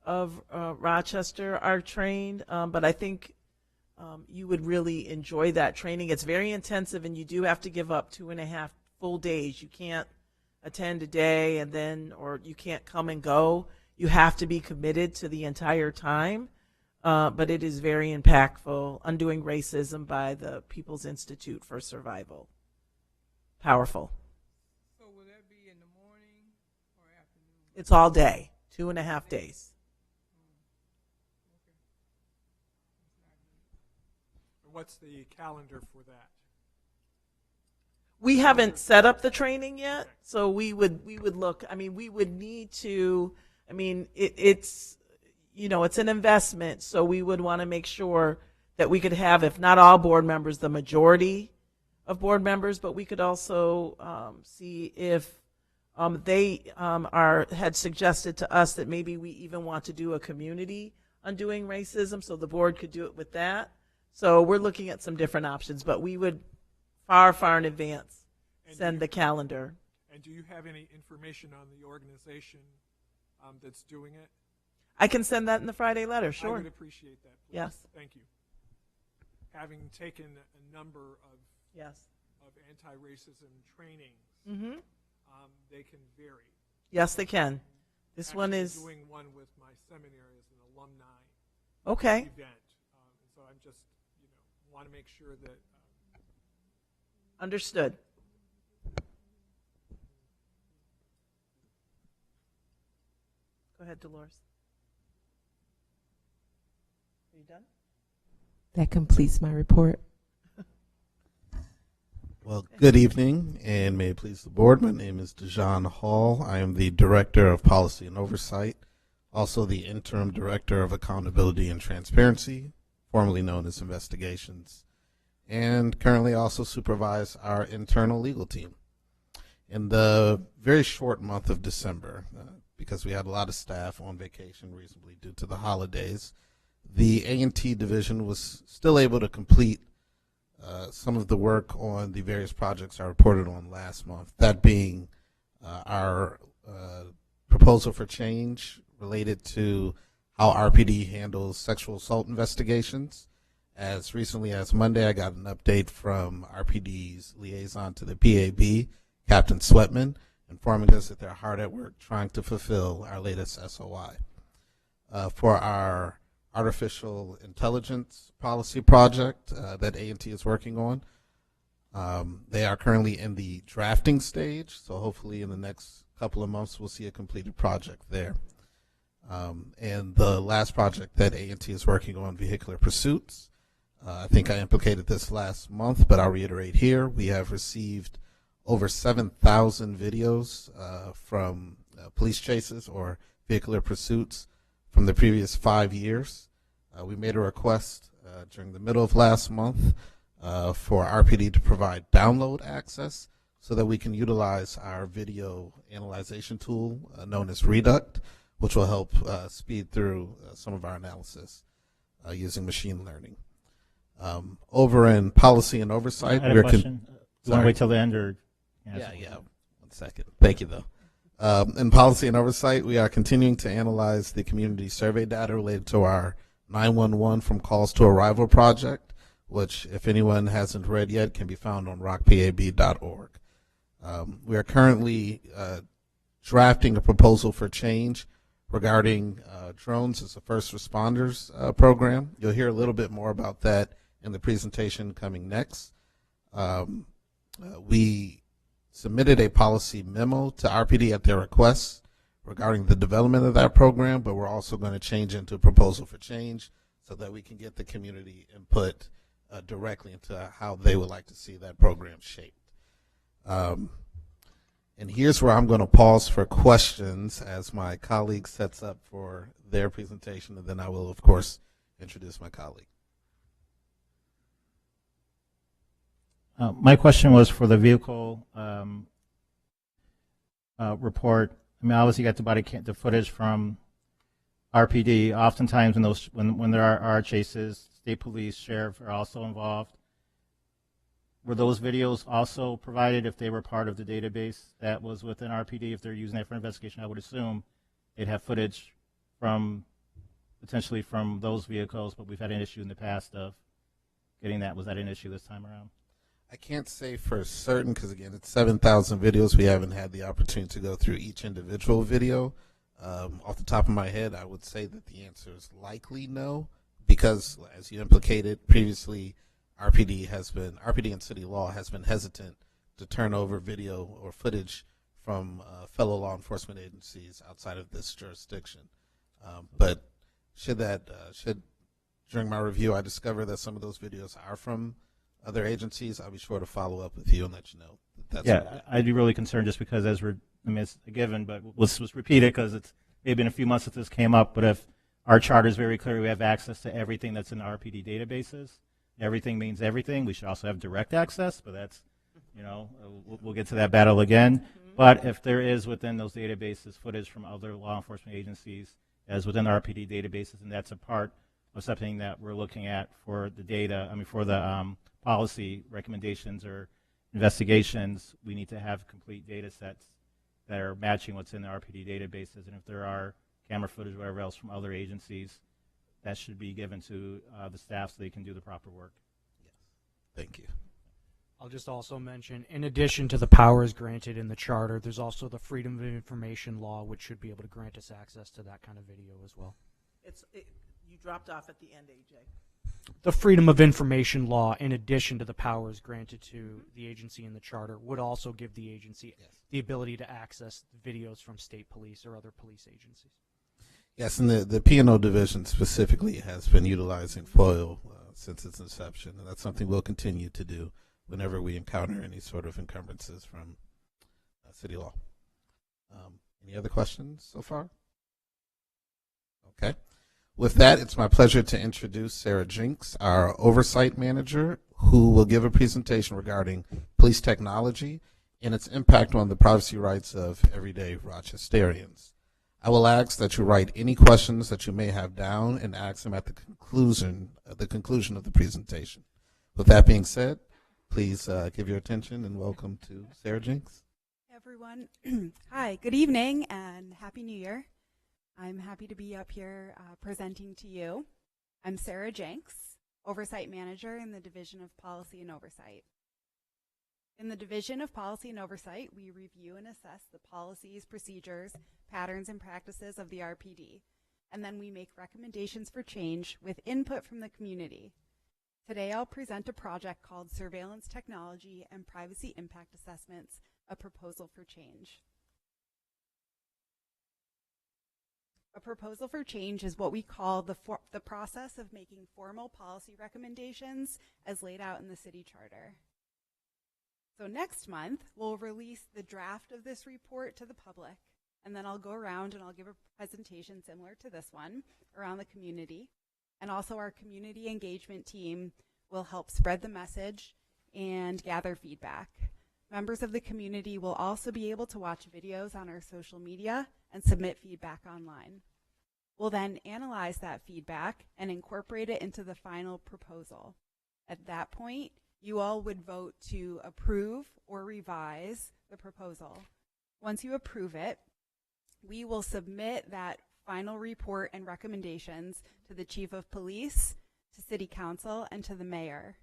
of Rochester are trained, but I think you would really enjoy that training. It's very intensive, and you do have to give up 2.5 full days. You can't attend a day and then, or you can't come and go. You have to be committed to the entire time, but it is very impactful. Undoing Racism by the People's Institute for Survival. Powerful. So will that be in the morning or afternoon? It's all day, 2.5 days. What's the calendar for that? We haven't set up the training yet, so we would look. I mean, we would need to. I mean, it's it's an investment, so we would want to make sure that we could have, if not all board members, the majority of board members. But we could also see if they had suggested to us that maybe we even want to do a community undoing racism, so the board could do it with that. So we're looking at some different options, but we would far in advance send the calendar. And do you have any information on the organization that's doing it? I can send that in the Friday letter, sure. I would appreciate that, please. Yes. Thank you. Having taken a number of anti-racism trainings, they can vary. Yes, they can. This one is doing one with my seminary as an alumni event. So I'm just want to make sure that understood. Go ahead, Dolores. Are you done? That completes my report. Well, good evening, and may it please the board. My name is Dejan Hall. I am the Director of Policy and Oversight, also the Interim Director of Accountability and Transparency, formerly known as Investigations, and currently also supervise our internal legal team. In the very short month of December, because we had a lot of staff on vacation recently due to the holidays, the A&T division was still able to complete some of the work on the various projects I reported on last month, that being our proposal for change related to how RPD handles sexual assault investigations. As recently as Monday, I got an update from RPD's liaison to the PAB, Captain Sweatman, informing us that they're hard at work trying to fulfill our latest SOI. For our artificial intelligence policy project that A&T is working on, they are currently in the drafting stage, so hopefully in the next couple of months we'll see a completed project there. And the last project that A&T is working on, vehicular pursuits, I think I implicated this last month, but I'll reiterate here. We have received over 7,000 videos from police chases or vehicular pursuits from the previous 5 years. We made a request during the middle of last month for RPD to provide download access so that we can utilize our video analyzation tool known as Reduct, which will help speed through some of our analysis using machine learning. Over in policy and oversight, I had a question. Do you want to wait till the end, or? Yeah. 1 second. Thank you, though. In policy and oversight, we are continuing to analyze the community survey data related to our 911 from calls to arrival project, which, if anyone hasn't read yet, can be found on rockpab.org. We are currently drafting a proposal for change regarding drones as a first responders program. You'll hear a little bit more about that in the presentation coming next. We submitted a policy memo to RPD at their request regarding the development of that program, but we're also going to change into a proposal for change so that we can get the community input directly into how they would like to see that program shaped. And here's where I'm going to pause for questions as my colleague sets up for their presentation, and then I will, of course, introduce my colleague. My question was for the vehicle report. I mean, obviously, you got the footage from RPD. Oftentimes, when there are chases, state police, sheriff are also involved. Were those videos also provided if they were part of the database that was within RPD? If they're using that for investigation, I would assume they'd have footage potentially from those vehicles, but we've had an issue in the past of getting that. Was that an issue this time around? I can't say for certain because, again, it's 7,000 videos. We haven't had the opportunity to go through each individual video. Off the top of my head, I would say that the answer is likely no because, as you implicated previously, RPD and city law has been hesitant to turn over video or footage from fellow law enforcement agencies outside of this jurisdiction. But should during my review I discover that some of those videos are from other agencies, I'll be sure to follow up with you and let you know. I'd be really concerned just because it's a given, but let's repeat it because it's maybe been a few months since this came up, but if our charter is very clear, we have access to everything that's in the RPD databases. Everything means everything. We should also have direct access, but that's, we'll get to that battle again. But if there is within those databases footage from other law enforcement agencies as within the RPD databases, and that's a part of something that we're looking at for the data, for the policy recommendations or investigations, we need to have complete data sets that are matching what's in the RPD databases. And if there are camera footage or whatever else from other agencies, that should be given to the staff so they can do the proper work. Yes. Thank you. I'll just also mention, in addition to the powers granted in the charter, there's also the Freedom of Information Law, which should be able to grant us access to that kind of video as well. You dropped off at the end, AJ. The Freedom of Information Law, in addition to the powers granted to the agency in the charter, would also give the agency the ability to access videos from state police or other police agencies. Yes, and the P&O division specifically has been utilizing FOIL since its inception, and that's something we'll continue to do. whenever we encounter any sort of encumbrances from city law. Any other questions so far? Okay. With that, it's my pleasure to introduce Sarah Jinks, our Oversight Manager, who will give a presentation regarding police technology and its impact on the privacy rights of everyday Rochesterians. I will ask that you write any questions that you may have down and ask them at the conclusion of the presentation. With that being said, please give your attention and welcome to Sarah Jinks. Hey everyone. Hi, good evening and Happy New Year. I'm happy to be up here presenting to you. I'm Sarah Jenks, Oversight Manager in the Division of Policy and Oversight. In the Division of Policy and Oversight, we review and assess the policies, procedures, patterns, and practices of the RPD, and then we make recommendations for change with input from the community. Today I'll present a project called Surveillance Technology and Privacy Impact Assessments, a proposal for change. A proposal for change is what we call the process of making formal policy recommendations as laid out in the city charter. So next month, we'll release the draft of this report to the public, and then I'll go around and I'll give a presentation similar to this one around the community. And also our community engagement team will help spread the message and gather feedback. Members of the community will also be able to watch videos on our social media and submit feedback online. We'll then analyze that feedback and incorporate it into the final proposal. At that point, you all would vote to approve or revise the proposal. Once you approve it, we will submit that final report and recommendations to the Chief of Police, to City Council, and to the Mayor.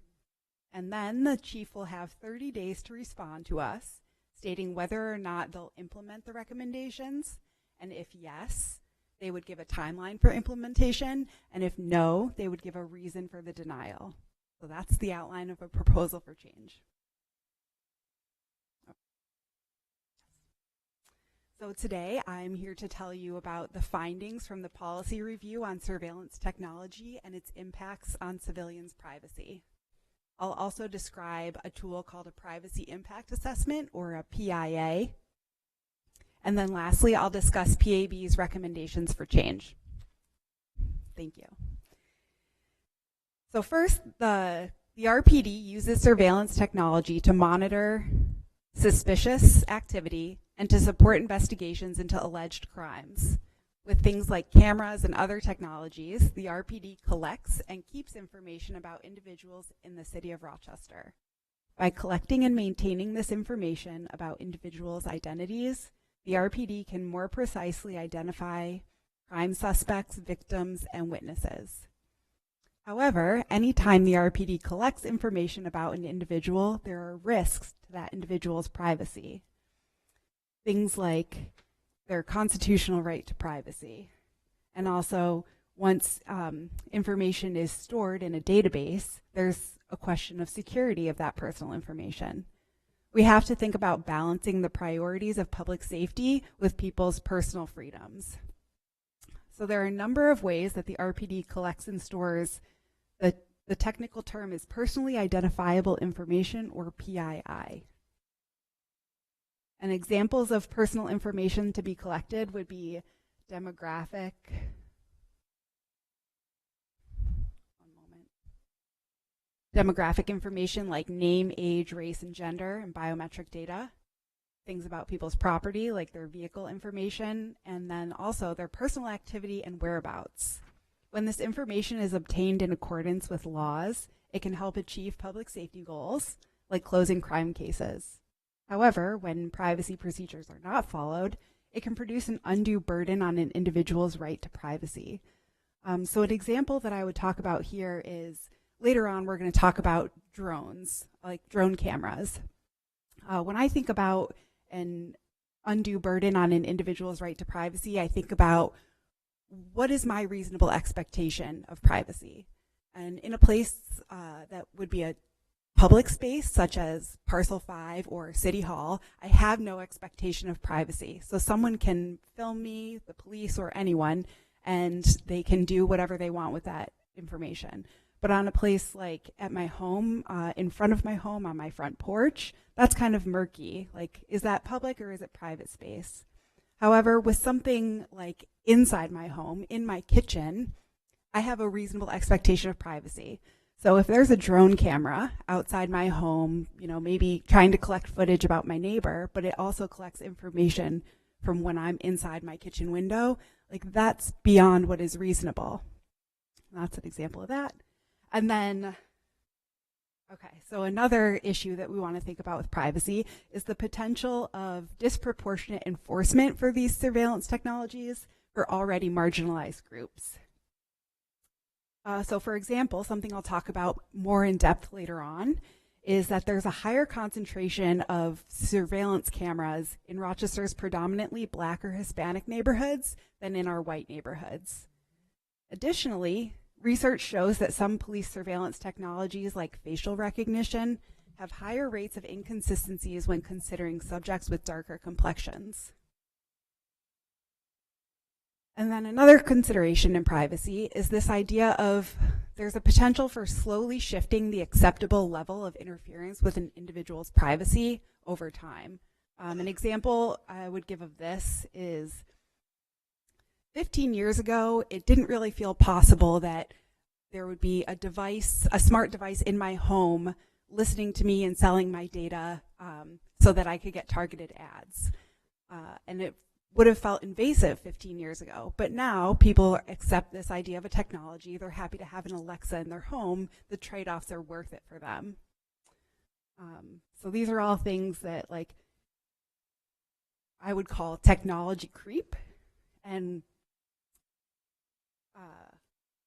And then the Chief will have 30 days to respond to us, stating whether or not they'll implement the recommendations, and if yes, they would give a timeline for implementation, and if no, they would give a reason for the denial. So that's the outline of a proposal for change. So today I'm here to tell you about the findings from the policy review on surveillance technology and its impacts on civilians' privacy. I'll also describe a tool called a privacy impact assessment, or a PIA. And then lastly, I'll discuss PAB's recommendations for change. Thank you. So first, the RPD uses surveillance technology to monitor suspicious activity and to support investigations into alleged crimes. With things like cameras and other technologies, the RPD collects and keeps information about individuals in the city of Rochester. By collecting and maintaining this information about individuals' identities, the RPD can more precisely identify crime suspects, victims, and witnesses. However, anytime the RPD collects information about an individual, there are risks to that individual's privacy. Things like their constitutional right to privacy. And also, once information is stored in a database, there's a question of security of that personal information. We have to think about balancing the priorities of public safety with people's personal freedoms. So there are a number of ways that the RPD collects and stores. The technical term is personally identifiable information, or PII. And examples of personal information to be collected would be demographic, demographic information like name, age, race, and gender, and biometric data. Things about people's property like their vehicle information, and then also their personal activity and whereabouts. When this information is obtained in accordance with laws, it can help achieve public safety goals like closing crime cases. However, when privacy procedures are not followed, it can produce an undue burden on an individual's right to privacy. So an example that I would talk about here is, later on we're going to talk about drones, like drone cameras. When I think about an undue burden on an individual's right to privacy, I think about what is my reasonable expectation of privacy? And in a place that would be a public space, such as Parcel 5 or City Hall, I have no expectation of privacy. So someone can film me, the police or anyone, and they can do whatever they want with that information. But on a place like at my home, in front of my home, on my front porch, that's kind of murky. Like, is that public or is it private space? However, with something like inside my home, in my kitchen, I have a reasonable expectation of privacy. So if there's a drone camera outside my home, you know, maybe trying to collect footage about my neighbor, but it also collects information from when I'm inside my kitchen window, like that's beyond what is reasonable. That's an example of that. And then, okay, so another issue that we want to think about with privacy is the potential of disproportionate enforcement for these surveillance technologies for already marginalized groups. So for example, something I'll talk about more in depth later on is that there's a higher concentration of surveillance cameras in Rochester's predominantly Black or Hispanic neighborhoods than in our white neighborhoods. Additionally, research shows that some police surveillance technologies like facial recognition have higher rates of inconsistencies when considering subjects with darker complexions. And then another consideration in privacy is this idea of there's a potential for slowly shifting the acceptable level of interference with an individual's privacy over time. An example I would give of this is 15 years ago, it didn't really feel possible that there would be a device, a smart device in my home listening to me and selling my data so that I could get targeted ads. And it would have felt invasive 15 years ago. But now people accept this idea of a technology. They're happy to have an Alexa in their home. The trade-offs are worth it for them. So these are all things that like I would call technology creep. And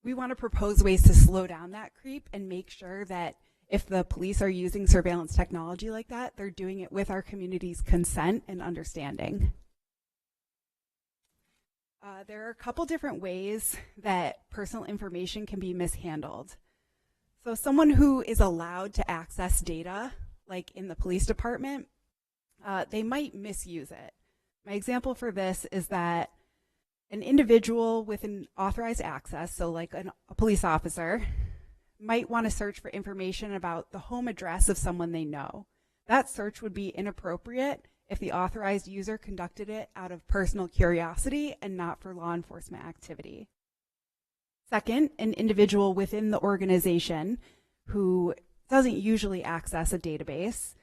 we want to propose ways to slow down that creep and make sure that if the police are using surveillance technology like that, they're doing it with our community's consent and understanding. There are a couple different ways that personal information can be mishandled. So someone who is allowed to access data, like in the police department, they might misuse it. My example for this is that an individual with an authorized access, so like a police officer, might want to search for information about the home address of someone they know. That search would be inappropriate if the authorized user conducted it out of personal curiosity and not for law enforcement activity. Second, an individual within the organization who doesn't usually access a database,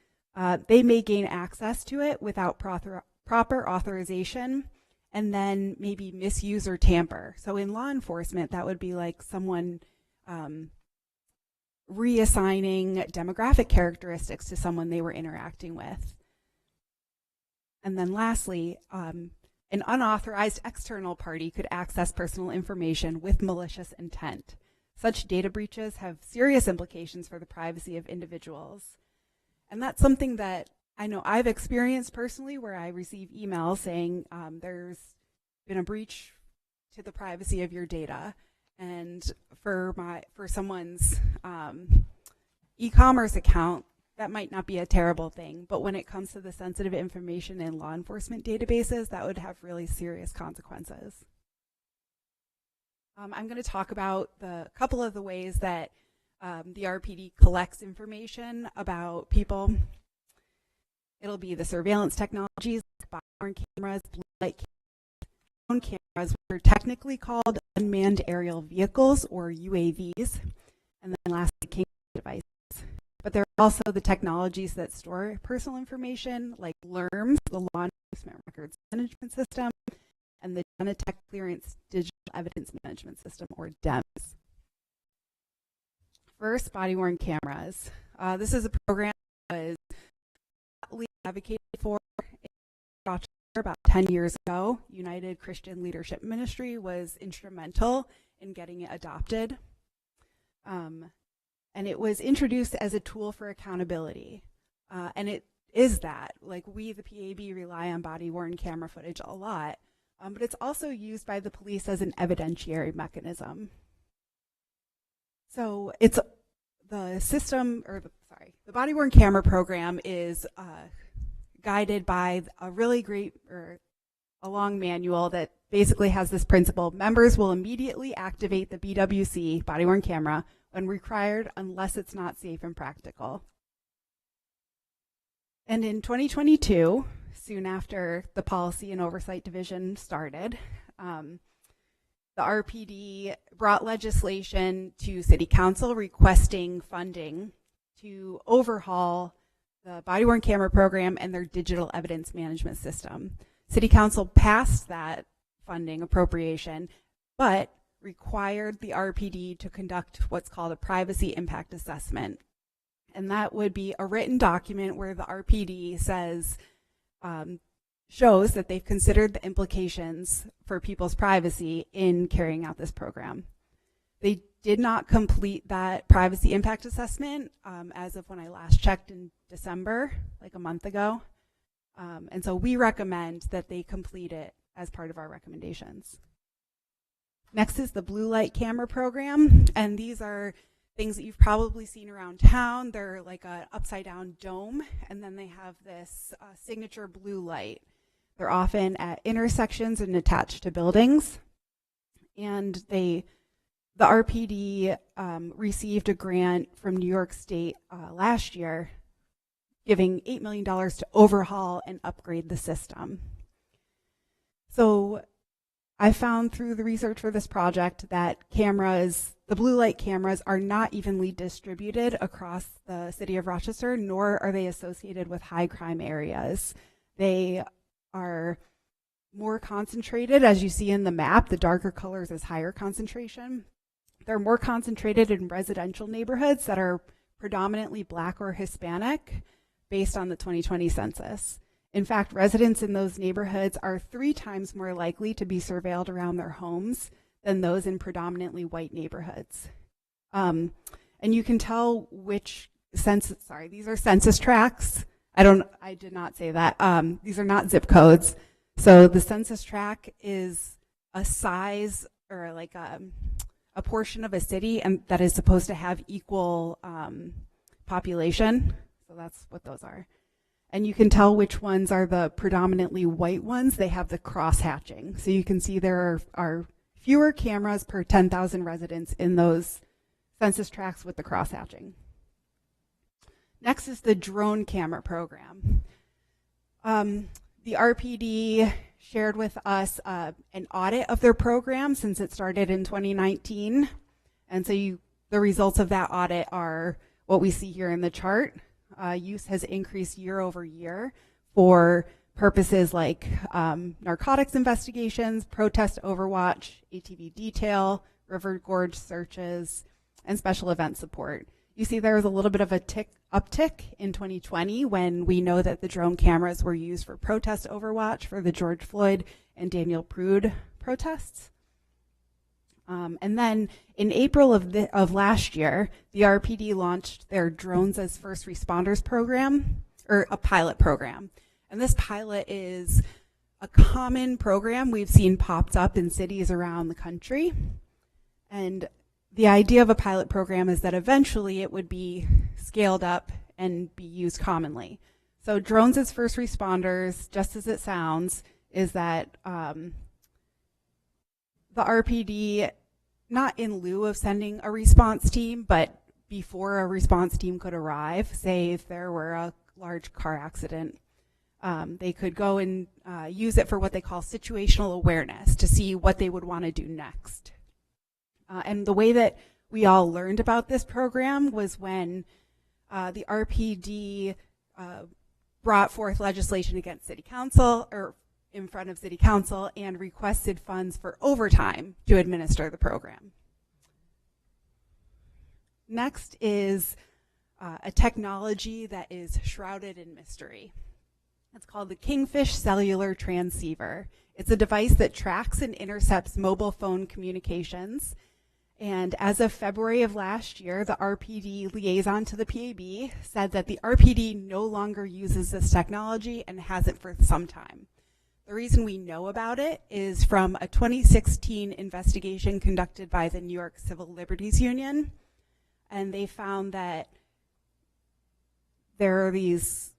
they may gain access to it without proper authorization and then maybe misuse or tamper. So in law enforcement, that would be like someone reassigning demographic characteristics to someone they were interacting with. And then lastly, an unauthorized external party could access personal information with malicious intent. Such data breaches have serious implications for the privacy of individuals. And that's something that I know I've experienced personally, where I receive emails saying there's been a breach to the privacy of your data. And for someone's e-commerce account, that might not be a terrible thing, but when it comes to the sensitive information in law enforcement databases, that would have really serious consequences. I'm going to talk about a couple of the ways that the RPD collects information about people. It'll be the surveillance technologies, body-worn cameras, blue light cameras, which are technically called unmanned aerial vehicles or UAVs, and then lastly, King devices. But there are also the technologies that store personal information, like LERMS, the Law Enforcement Records Management System, and the Genetech Clearance Digital Evidence Management System, or DEMS. First, body-worn cameras. This is a program that was advocated for in Rochester about 10 years ago. United Christian Leadership Ministry was instrumental in getting it adopted. And it was introduced as a tool for accountability. And it is that. Like, we, the PAB, rely on body-worn camera footage a lot, but it's also used by the police as an evidentiary mechanism. So it's the system, or the body-worn camera program is guided by a really great, or a long manual that basically has this principle: members will immediately activate the BWC, body-worn camera, when required unless it's not safe and practical. And in 2022, soon after the Policy and Oversight Division started, the RPD brought legislation to City Council requesting funding to overhaul the body-worn camera program and their digital evidence management system. City Council passed that funding appropriation, but required the RPD to conduct what's called a privacy impact assessment. And that would be a written document where the RPD says, shows that they've considered the implications for people's privacy in carrying out this program. They did not complete that privacy impact assessment as of when I last checked in December, like a month ago. And so we recommend that they complete it as part of our recommendations. Next is the blue light camera program, and these are things that you've probably seen around town. They're like an upside down dome, and then they have this signature blue light. They're often at intersections and attached to buildings. And the RPD received a grant from New York State last year, giving $8 million to overhaul and upgrade the system. So I found through the research for this project that cameras, the blue light cameras, are not evenly distributed across the city of Rochester, nor are they associated with high crime areas. They are more concentrated, as you see in the map. The darker colors is higher concentration. They're more concentrated in residential neighborhoods that are predominantly Black or Hispanic based on the 2020 census. In fact, residents in those neighborhoods are 3 times more likely to be surveilled around their homes than those in predominantly white neighborhoods. And you can tell which census, sorry, these are census tracts. I did not say that. These are not zip codes. So the census tract is a size or like a portion of a city and that is supposed to have equal population. So that's what those are. And you can tell which ones are the predominantly white ones. They have the cross hatching. So you can see there are fewer cameras per 10,000 residents in those census tracts with the cross hatching. Next is the drone camera program. The RPD shared with us an audit of their program since it started in 2019. And so the results of that audit are what we see here in the chart. Use has increased year over year for purposes like narcotics investigations, protest overwatch, ATV detail, river gorge searches, and special event support. You see there was a little bit of a uptick in 2020 when we know that the drone cameras were used for protest overwatch for the George Floyd and Daniel Prude protests. And then in April of last year, the RPD launched their Drones as First Responders program, or a pilot program. And this pilot is a common program we've seen popped up in cities around the country. And the idea of a pilot program is that eventually it would be scaled up and be used commonly. So Drones as First Responders, just as it sounds, is that the RPD, not in lieu of sending a response team, but before a response team could arrive, say if there were a large car accident, they could go and use it for what they call situational awareness to see what they would want to do next. And the way that we all learned about this program was when the RPD brought forth legislation against City Council, or in front of City Council, and requested funds for overtime to administer the program. Next is a technology that is shrouded in mystery. It's called the Kingfish Cellular Transceiver. It's a device that tracks and intercepts mobile phone communications. And as of February of last year, the RPD liaison to the PAB said that the RPD no longer uses this technology and hasn't for some time. The reason we know about it is from a 2016 investigation conducted by the New York Civil Liberties Union. And they found that there are these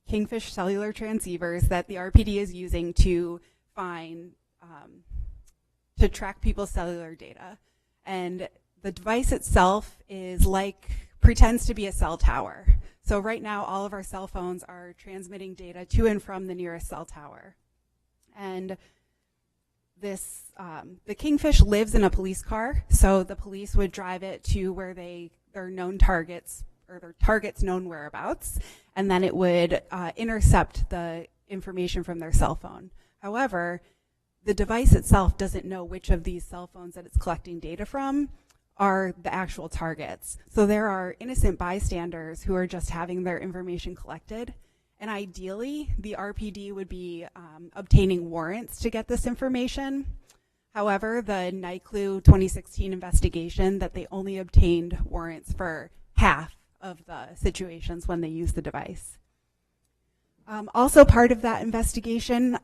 Kingfish cellular transceivers that the RPD is using to find, to track people's cellular data. And the device itself is pretends to be a cell tower. So right now, all of our cell phones are transmitting data to and from the nearest cell tower. And this, the Kingfish lives in a police car, so the police would drive it to where their known targets, or their target's known whereabouts, and then it would intercept the information from their cell phone. However, the device itself doesn't know which of these cell phones that it's collecting data from are the actual targets. So there are innocent bystanders who are just having their information collected. And ideally, the RPD would be obtaining warrants to get this information. However, the NICLU 2016 investigation that they only obtained warrants for half of the situations when they used the device. Also part of that investigation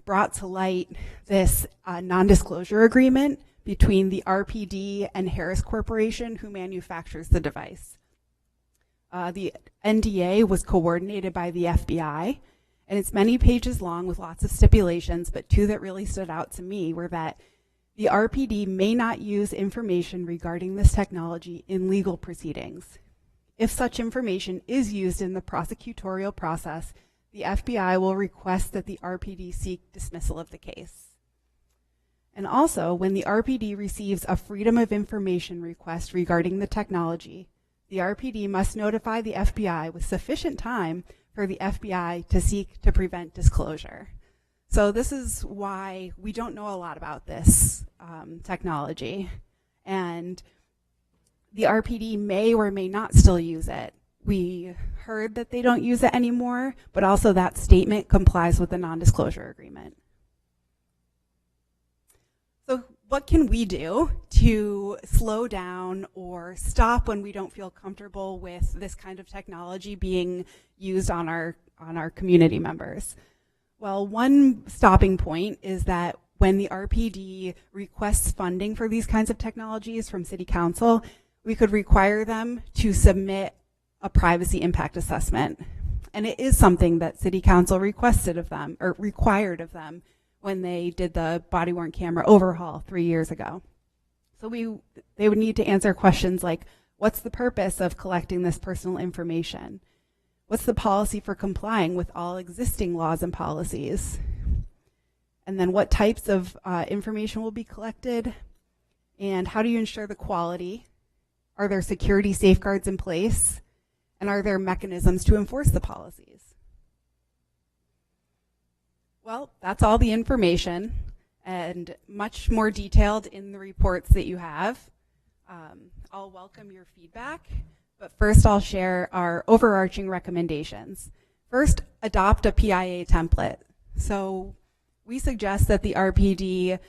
brought to light this non-disclosure agreement between the RPD and Harris Corporation, who manufactures the device. The NDA was coordinated by the FBI, and it's many pages long with lots of stipulations, but two that really stood out to me were that the RPD may not use information regarding this technology in legal proceedings. If such information is used in the prosecutorial process, the FBI will request that the RPD seek dismissal of the case. And also, when the RPD receives a Freedom of Information request regarding the technology, the RPD must notify the FBI with sufficient time for the FBI to seek to prevent disclosure. So this is why we don't know a lot about this technology. And the RPD may or may not still use it. We heard that they don't use it anymore, but also that statement complies with the non-disclosure agreement. So what can we do to slow down or stop when we don't feel comfortable with this kind of technology being used on our community members? Well, one stopping point is that when the RPD requests funding for these kinds of technologies from City Council, we could require them to submit a privacy impact assessment. And it is something that City Council requested of them, or required of them, when they did the body-worn camera overhaul 3 years ago. So they would need to answer questions like, what's the purpose of collecting this personal information? What's the policy for complying with all existing laws and policies? And then what types of information will be collected? And how do you ensure the quality? Are there security safeguards in place? And are there mechanisms to enforce the policies? Well, that's all the information, and much more detailed in the reports that you have. I'll welcome your feedback, but first I'll share our overarching recommendations. First, adopt a PIA template. So we suggest that the RPD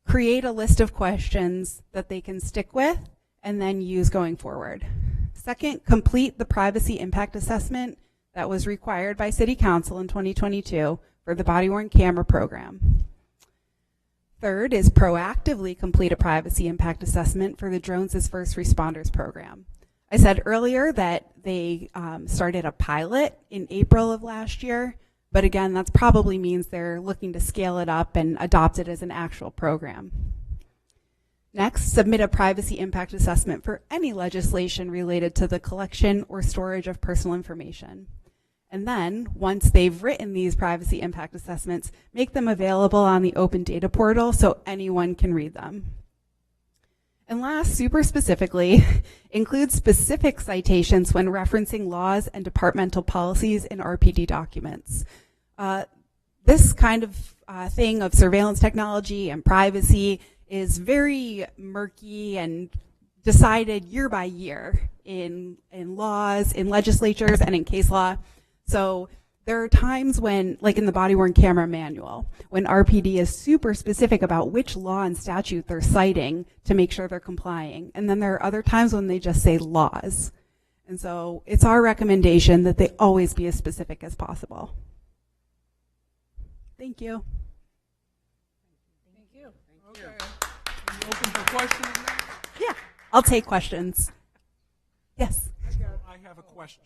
create a list of questions that they can stick with and then use going forward. Second, complete the privacy impact assessment that was required by City Council in 2022 for the body-worn camera program. Third is proactively complete a privacy impact assessment for the Drones as First Responders program. I said earlier that they started a pilot in April of last year, but again, that probably means they're looking to scale it up and adopt it as an actual program. Next, submit a privacy impact assessment for any legislation related to the collection or storage of personal information. And then, once they've written these privacy impact assessments, make them available on the open data portal so anyone can read them. And last, super specifically, include specific citations when referencing laws and departmental policies in RPD documents. This kind of thing of surveillance technology and privacy is very murky and decided year by year in laws, in legislatures, and in case law. So there are times when, like in the body-worn camera manual, when RPD is super specific about which law and statute they're citing to make sure they're complying. And then there are other times when they just say laws. And so it's our recommendation that they always be as specific as possible. Thank you. Thank you. Okay. Are you open for questions now? Yeah, I'll take questions. Yes. I have a question.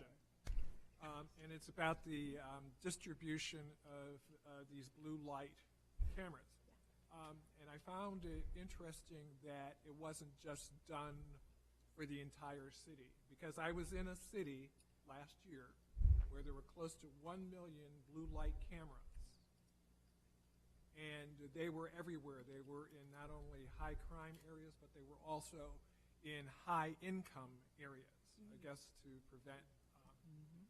And it's about the distribution of these blue light cameras. And I found it interesting that it wasn't just done for the entire city, because I was in a city last year where there were close to 1 million blue light cameras. And they were everywhere. They were in not only high crime areas, but they were also in high income areas, I guess to prevent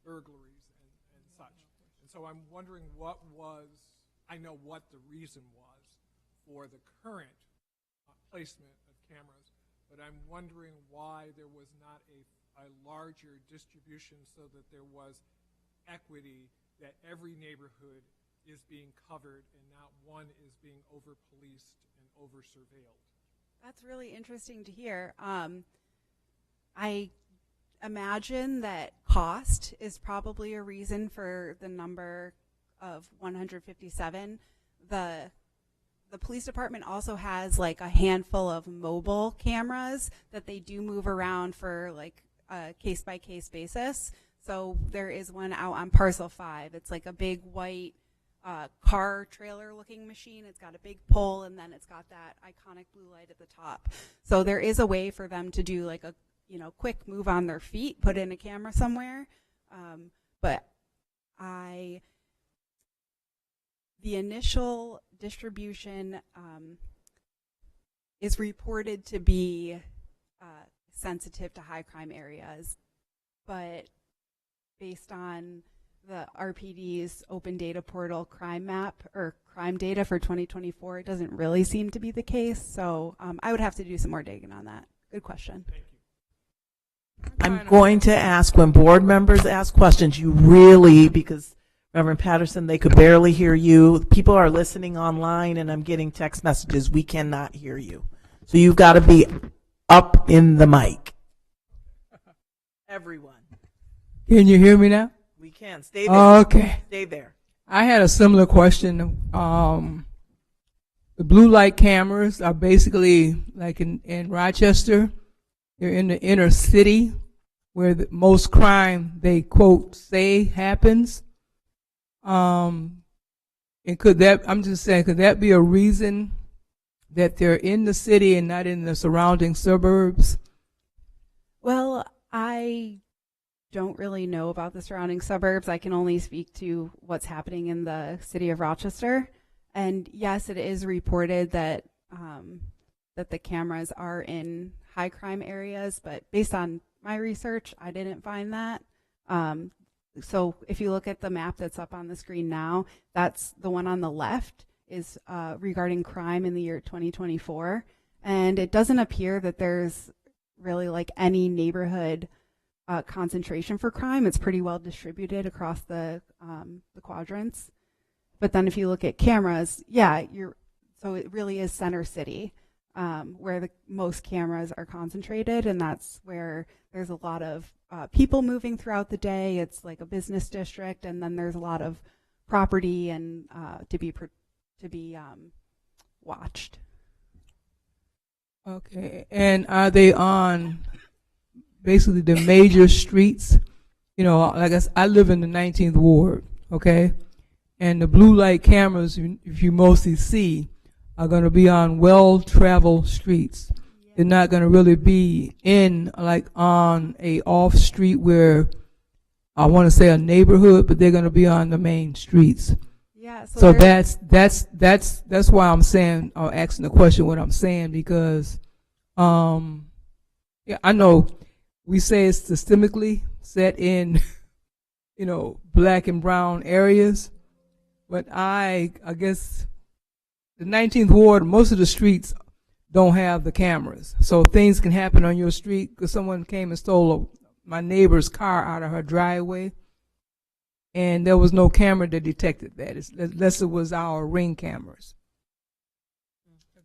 burglaries and such. And so I'm wondering I know what the reason was for the current placement of cameras, but I'm wondering why there was not a larger distribution so that there was equity, that every neighborhood is being covered and not one is being over-policed and over-surveilled. That's really interesting to hear. I imagine that cost is probably a reason for the number of 157. The police department also has like a handful of mobile cameras that they do move around for like a case-by-case basis. So there is one out on Parcel 5. It's like a big white car trailer looking machine. It's got a big pole and then it's got that iconic blue light at the top. So there is a way for them to do like a quick move on their feet, put in a camera somewhere. But the initial distribution is reported to be sensitive to high crime areas, but based on the RPD's open data portal crime map or crime data for 2024, it doesn't really seem to be the case. So I would have to do some more digging on that. Good question. Thank you. I'm going to ask, when board members ask questions, you really, because Reverend Patterson, they could barely hear you. People are listening online and I'm getting text messages. We cannot hear you. So you've got to be up in the mic. Everyone. Can you hear me now? We can. Stay there. Okay. Stay there. I had a similar question. The blue light cameras are basically like in Rochester. They're in the inner city where the most crime, they quote, say happens. And could that be a reason that they're in the city and not in the surrounding suburbs? Well, I don't really know about the surrounding suburbs. I can only speak to what's happening in the city of Rochester. And yes, it is reported that that the cameras are in high crime areas, but based on my research, I didn't find that. So if you look at the map that's up on the screen now, that's the one on the left is regarding crime in the year 2024. And it doesn't appear that there's really like any neighborhood concentration for crime. It's pretty well distributed across the quadrants. But then if you look at cameras, so it really is center city where the most cameras are concentrated, and that's where there's a lot of people moving throughout the day. It's like a business district, and then there's a lot of property and to be watched. Okay, and are they on basically the major streets? You know, like I live in the 19th ward, okay? And the blue light cameras, if you mostly see, are going to be on well-traveled streets. Yeah. They're not going to really be on a off street where I want to say a neighborhood, but they're going to be on the main streets. Yeah. So that's why I'm saying, or asking the question what I'm saying, because I know we say it's systemically set in, black and brown areas, but I guess the 19th ward, most of the streets don't have the cameras. So things can happen on your street because someone came and stole my neighbor's car out of her driveway, and there was no camera that detected that, unless it was our Ring cameras.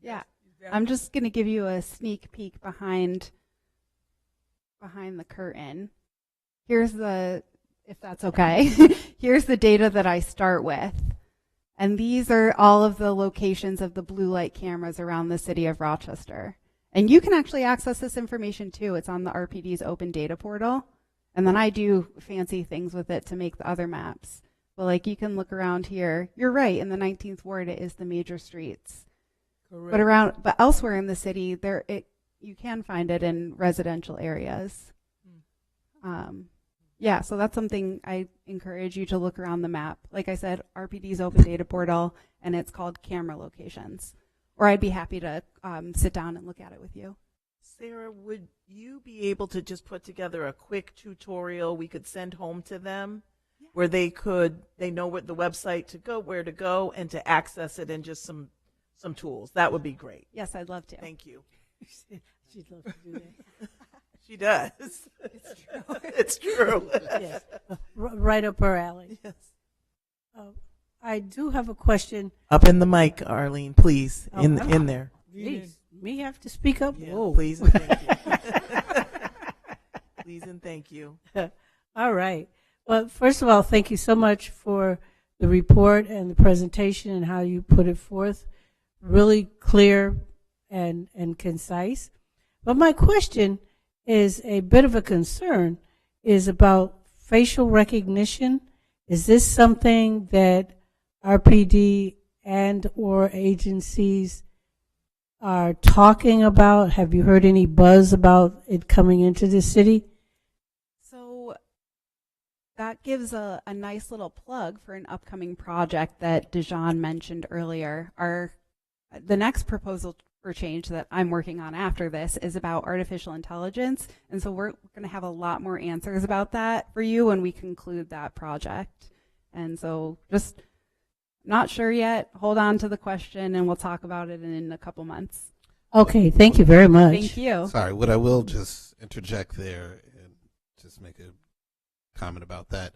Yeah, I'm just going to give you a sneak peek behind the curtain. Here's if that's okay, here's the data that I start with. And these are all of the locations of the blue light cameras around the city of Rochester. And you can actually access this information too. It's on the RPD's open data portal. And then I do fancy things with it to make the other maps. But like you can look around here. You're right, in the 19th ward it is the major streets. Correct. But elsewhere in the city, you can find it in residential areas. Yeah, so that's something I encourage you to look around the map. Like I said, RPD's open data portal, and it's called camera locations. Or I'd be happy to sit down and look at it with you. Sarah, would you be able to just put together a quick tutorial we could send home to them where they know what the website to go, where to go, and to access it, and just some tools? That would be great. Yes, I'd love to. Thank you. She'd love to do that. She does. It's true. It's true. Yes. Right up her alley. Yes. I do have a question. Up in the mic, Arlene, please. Oh, In there. Please, me have to speak up? Yeah, Whoa. please and thank you. Please and thank you. All right. Well, first of all, thank you so much for the report and the presentation and how you put it forth. Really clear and concise. But my question is a bit of a concern, is about facial recognition. Is this something that RPD and or agencies are talking about? Have you heard any buzz about it coming into the city? So that gives a nice little plug for an upcoming project that Dijon mentioned earlier. The next proposal for change that I'm working on after this is about artificial intelligence. And so we're going to have a lot more answers about that for you when we conclude that project. And so just not sure yet. Hold on to the question and we'll talk about it in a couple months. Okay, thank you very much. Thank you. Sorry, what I will just interject there and just make a comment about that.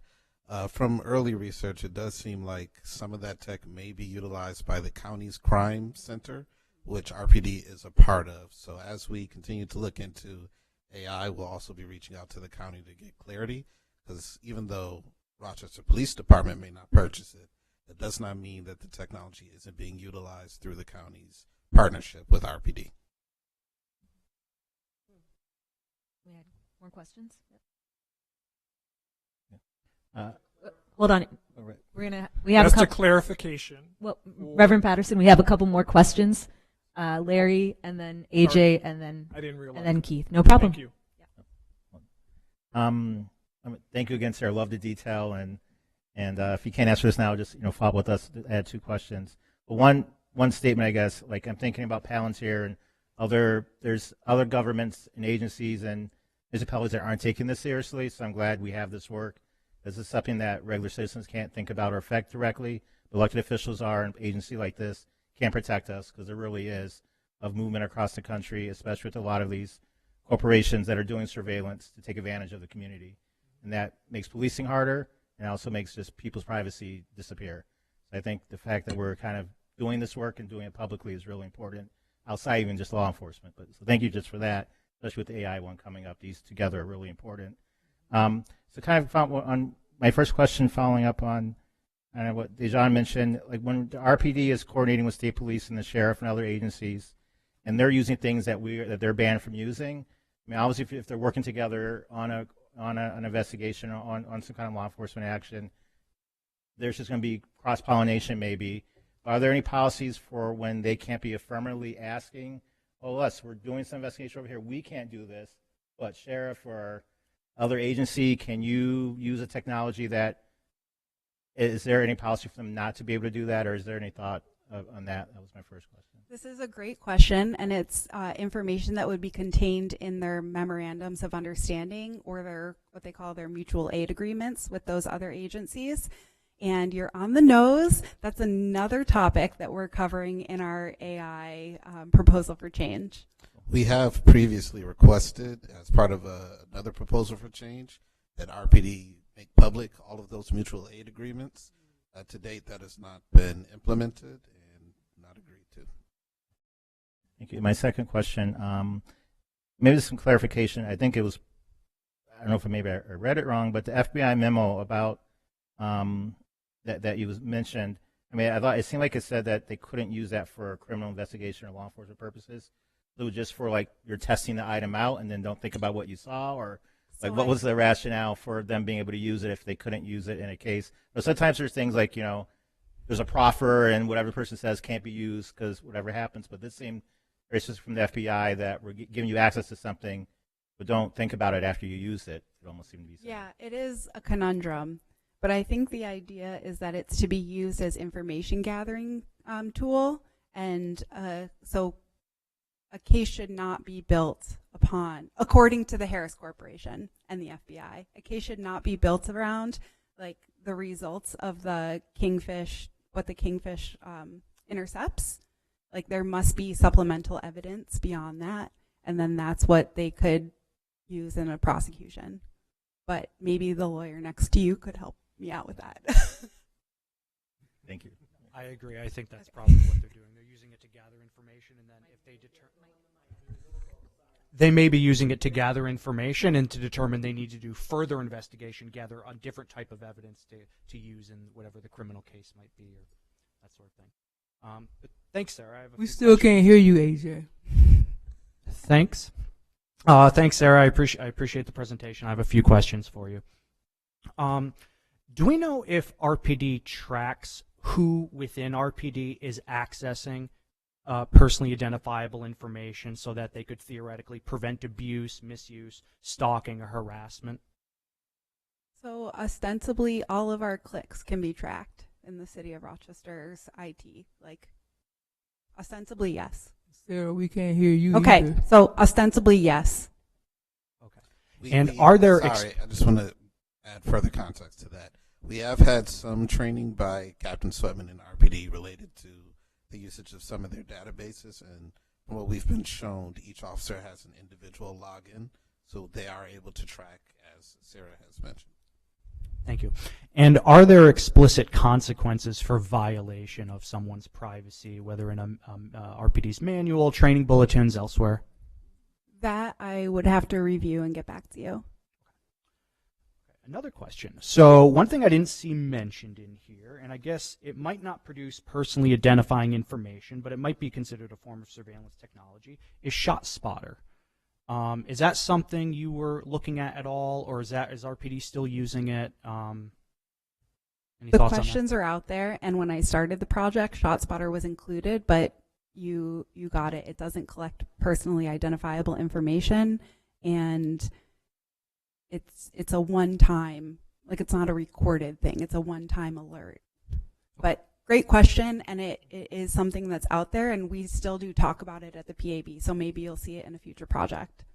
From early research, it does seem like some of that tech may be utilized by the county's crime center, which RPD is a part of. So as we continue to look into AI, we'll also be reaching out to the county to get clarity, because even though Rochester Police Department may not purchase it, it does not mean that the technology isn't being utilized through the county's partnership with RPD. We had more questions? Hold on. We have Just a a couple. clarification. Well, Reverend Patterson, we have a couple more questions. Larry, and then AJ, and then I didn't realize. and then Keith. No problem. Thank you. Thank you again, Sarah. Love the detail, and if you can't answer this now, just follow up with us. I had two questions. But one statement, I guess, like I'm thinking about Palantir and there's other governments and agencies and municipalities that aren't taking this seriously. So I'm glad we have this work. This is something that regular citizens can't think about or affect directly. But elected officials are, an agency like this can protect us, because there really is of movement across the country, especially with a lot of these corporations that are doing surveillance to take advantage of the community. And that makes policing harder, and also makes just people's privacy disappear. So I think the fact that we're kind of doing this work and doing it publicly is really important, outside even just law enforcement. But so thank you just for that, especially with the AI one coming up. These together are really important. So kind of on my first question, following up on what Dejan mentioned, like when the RPD is coordinating with state police and the sheriff and other agencies, and they're using things that they're banned from using. I mean, obviously, if they're working together on an investigation or on some kind of law enforcement action, there's just going to be cross-pollination maybe. Are there any policies for when they can't be affirmatively asking, oh, we're doing some investigation over here, we can't do this, but sheriff or other agency, can you use a technology that, is there any policy for them not to be able to do that, or is there any thought on that? That was my first question. This is a great question, and it's information that would be contained in their memorandums of understanding, or what they call their mutual aid agreements with those other agencies. And you're on the nose. That's another topic that we're covering in our AI proposal for change. We have previously requested, as part of another proposal for change, that RPD make public all of those mutual aid agreements. To date, that has not been implemented and not agreed to. Thank you. My second question, maybe some clarification. I think it was, I don't know if maybe I read it wrong, but the FBI memo about that you mentioned, I mean, I thought it seemed like it said that they couldn't use that for criminal investigation or law enforcement purposes. It was just for, like, you're testing the item out and then don't think about what you saw, or like, what was the rationale for them being able to use it if they couldn't use it in a case? But sometimes there's things like, there's a proffer and whatever the person says can't be used because whatever happens. But this seemed very specific from the FBI that we're giving you access to something, but don't think about it after you use it. It almost seemed to be saying. Yeah, it is a conundrum, but I think the idea is that it's to be used as information gathering tool, and so a case should not be built upon, according to the Harris Corporation and the FBI, a case should not be built around like the results of the kingfish, what the kingfish intercepts. Like there must be supplemental evidence beyond that, and then that's what they could use in a prosecution. But maybe the lawyer next to you could help me out with that. Thank you. I agree. I think that's probably what they're doing. They're using it to gather information, and then if they they may be using it to gather information and to determine they need to do further investigation, gather a different type of evidence to use in whatever the criminal case might be, or that sort of thing. But thanks, Sarah. I have a We few still questions. can't hear you, AJ. Thanks. Thanks, Sarah. I appreciate the presentation. I have a few questions for you. Do we know if RPD tracks who within RPD is accessing personally identifiable information so that they could theoretically prevent abuse, misuse, stalking, or harassment? So ostensibly, all of our clicks can be tracked in the city of Rochester's IT. Like, ostensibly, yes. Sarah, we can't hear you. Okay, either. so ostensibly, yes. Okay. And are there... Sorry, I just want to add further context to that. We have had some training by Captain Sweatman in RPD related to the usage of some of their databases, and from what we've been shown, each officer has an individual login, so they are able to track, as Sarah has mentioned. Thank you. And are there explicit consequences for violation of someone's privacy, whether in RPD's manual, training bulletins, elsewhere? That I would have to review and get back to you. Another question. So one thing I didn't see mentioned in here, and I guess it might not produce personally identifying information, but it might be considered a form of surveillance technology, is ShotSpotter. Is that something you were looking at all, or is RPD still using it? Any The thoughts on that? questions are out there, and when I started the project, ShotSpotter was included, but you got it. It doesn't collect personally identifiable information, and it's a one-time, like it's not a recorded thing. It's a one-time alert. But great question, and it is something that's out there, and we still do talk about it at the PAB, so maybe you'll see it in a future project.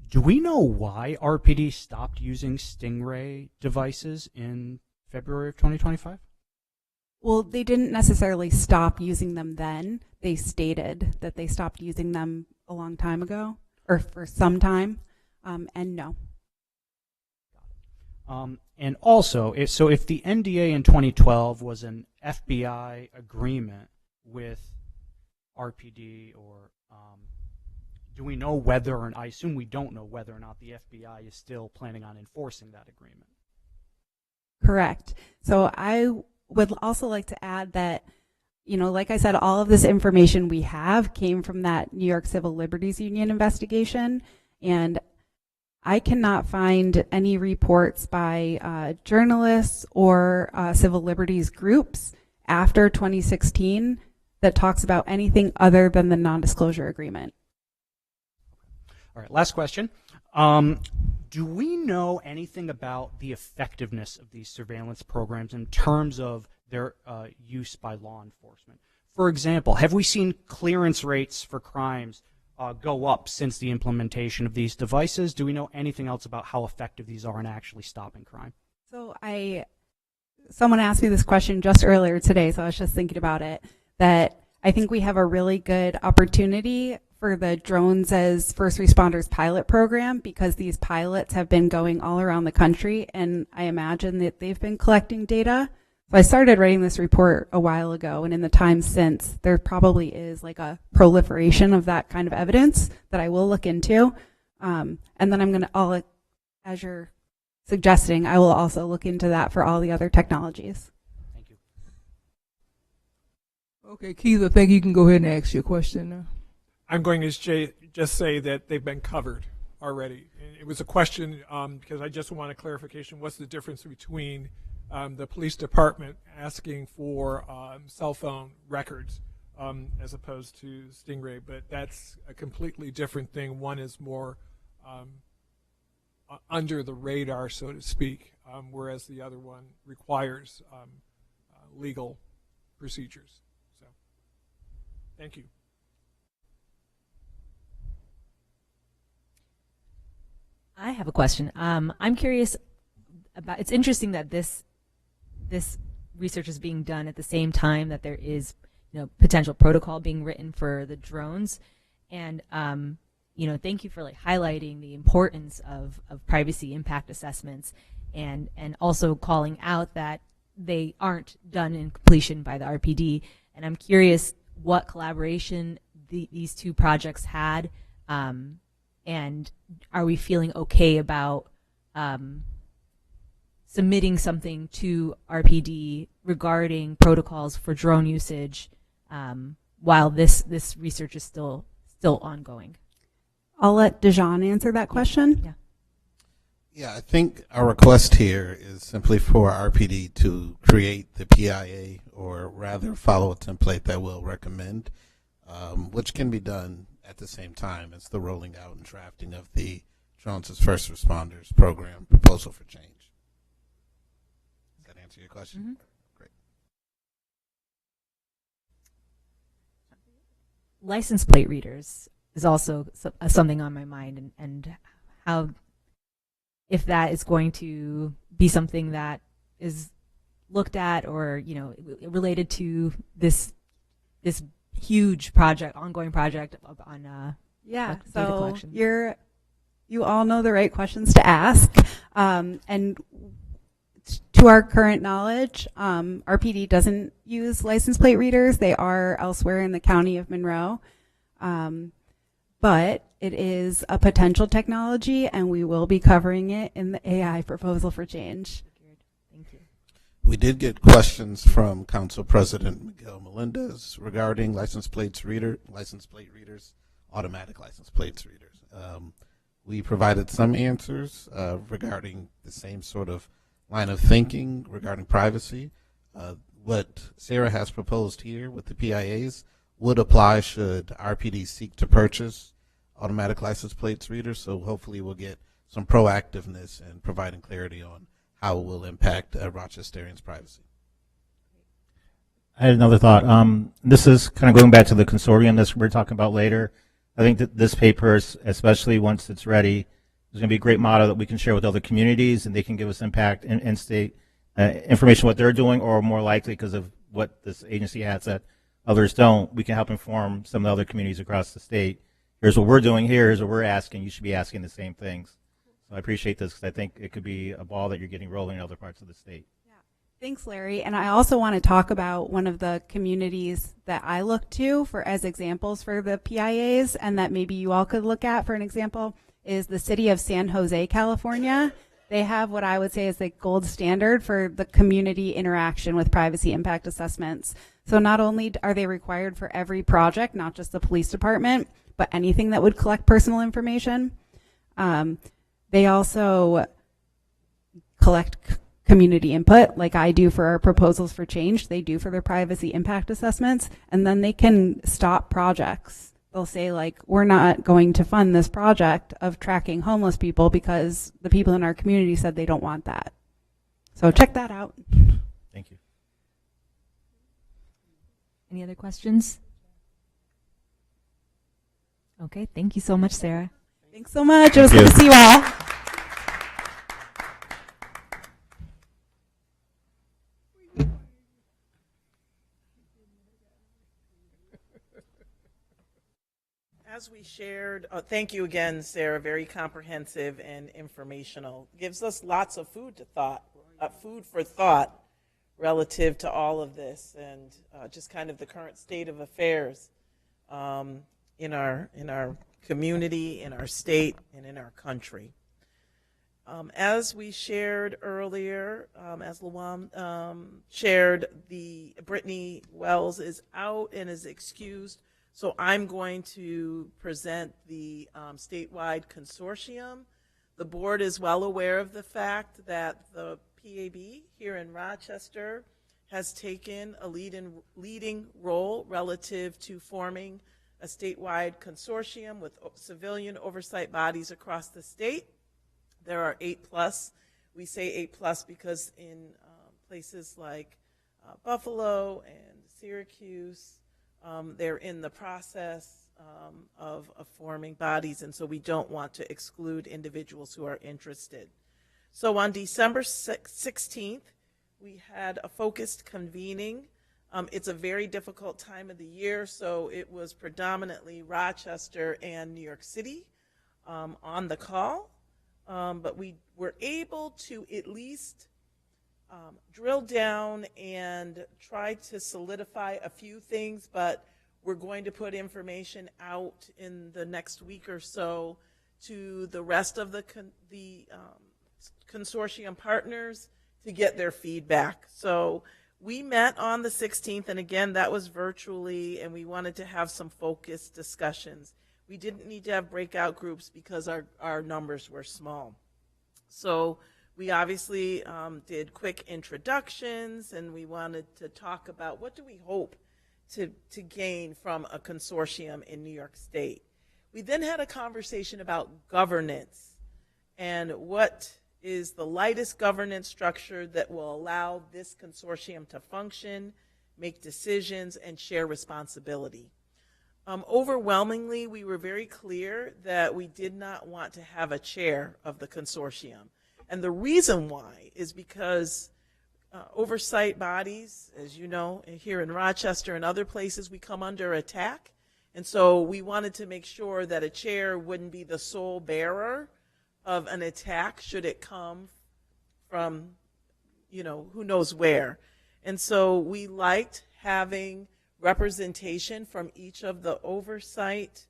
Do we know why RPD stopped using Stingray devices in February of 2025? Well, they didn't necessarily stop using them then. They stated that they stopped using them a long time ago, or for some time, and no. And also, if the NDA in 2012 was an FBI agreement with RPD, or do we know whether, and I assume we don't know whether or not the FBI is still planning on enforcing that agreement? Correct. So I would also like to add that, you know, like I said, all of this information we have came from that New York Civil Liberties Union investigation, and I cannot find any reports by journalists or civil liberties groups after 2016 that talks about anything other than the non-disclosure agreement. All right, last question. Do we know anything about the effectiveness of these surveillance programs in terms of their use by law enforcement? For example, have we seen clearance rates for crimes go up since the implementation of these devices? Do we know anything else about how effective these are in actually stopping crime? So someone asked me this question just earlier today, so I was just thinking about it, that I think we have a really good opportunity for the Drones as First Responders pilot program, because these pilots have been going all around the country, and I imagine that they've been collecting data. So I started writing this report a while ago, and in the time since, there probably is like a proliferation of that kind of evidence that I will look into. And then I'm going to, as you're suggesting, I will also look into that for all the other technologies. Thank you. Okay, Keith, I think you can go ahead and ask your question now. I'm going to just say that they've been covered already. And it was a question because I just want a clarification. What's the difference between the police department asking for cell phone records as opposed to Stingray, but that's a completely different thing. One is more under the radar, so to speak, whereas the other one requires legal procedures. So, thank you. I have a question. I'm curious about. It's interesting that this research is being done at the same time that there is, potential protocol being written for the drones, and thank you for highlighting the importance of privacy impact assessments, and also calling out that they aren't done in completion by the RPD. And I'm curious what collaboration these two projects had. And are we feeling okay about submitting something to RPD regarding protocols for drone usage while this research is still ongoing? I'll let Dejan answer that question. Yeah. Yeah, I think our request here is simply for RPD to create the PIA, or rather follow a template that we'll recommend, which can be done at the same time as the rolling out and drafting of the Drones as First Responders program proposal for change. Does that answer your question? Mm-hmm. Great. License plate readers is also something on my mind, and how, if that is going to be something that is looked at, or related to this huge project, ongoing project on Yeah, data so collection. you all know the right questions to ask, and to our current knowledge, RPD doesn't use license plate readers. They are elsewhere in the county of Monroe, but it is a potential technology, and we will be covering it in the AI proposal for change. Thank you. We did get questions from Council President Miguel Melendez regarding license plate readers, automatic license plates readers. We provided some answers regarding the same sort of line of thinking regarding privacy. What Sarah has proposed here with the PIAs would apply should RPD seek to purchase automatic license plates readers, so hopefully we'll get some proactiveness and providing clarity on how it will impact Rochesterians' privacy. I had another thought. This is kind of going back to the consortium that we're talking about later. I think that this paper, especially once it's ready, is going to be a great model that we can share with other communities, and they can give us impact and state information what they're doing, or more likely because of what this agency has that others don't, we can help inform some of the other communities across the state. Here's what we're doing here, here's what we're asking, you should be asking the same things. So I appreciate this, because I think it could be a ball that you're getting rolling in other parts of the state. Thanks, Larry. And I also want to talk about one of the communities that I look to as examples for the PIAs, and that maybe you all could look at for an example, is the city of San Jose, California. They have what I would say is the gold standard for the community interaction with privacy impact assessments. So not only are they required for every project, not just the police department, but anything that would collect personal information, they also collect community input, like I do for our proposals for change. They do for their privacy impact assessments, and then they can stop projects. They'll say, we're not going to fund this project of tracking homeless people because the people in our community said they don't want that. So check that out. Thank you. Any other questions? Okay, thank you so much, Sarah. Thanks so much. It was good to see you all. As we shared, thank you again, Sarah, very comprehensive and informational. Gives us lots of food for thought relative to all of this, and just kind of the current state of affairs in our community, in our state, and in our country. As we shared earlier, as Luam shared, Brittany Wells is out and is excused. So I'm going to present the statewide consortium. The board is well aware of the fact that the PAB here in Rochester has taken a leading role relative to forming a statewide consortium with civilian oversight bodies across the state. There are 8+. We say 8+ because in places like Buffalo and Syracuse, they're in the process of forming bodies, and so we don't want to exclude individuals who are interested. So on December 16th, we had a focused convening. It's a very difficult time of the year, so it was predominantly Rochester and New York City on the call. But we were able to at least drill down and try to solidify a few things, but we're going to put information out in the next week or so to the rest of the consortium partners to get their feedback. So we met on the 16th, and again, that was virtually, and we wanted to have some focused discussions. We didn't need to have breakout groups because our numbers were small. So we obviously did quick introductions, and we wanted to talk about what do we hope to gain from a consortium in New York State. We then had a conversation about governance and what is the lightest governance structure that will allow this consortium to function, make decisions, and share responsibility. Overwhelmingly, we were very clear that we did not want to have a chair of the consortium. And the reason why is because oversight bodies, as you know, here in Rochester and other places, we come under attack. And so we wanted to make sure that a chair wouldn't be the sole bearer of an attack should it come from, who knows where. And so we liked having representation from each of the oversight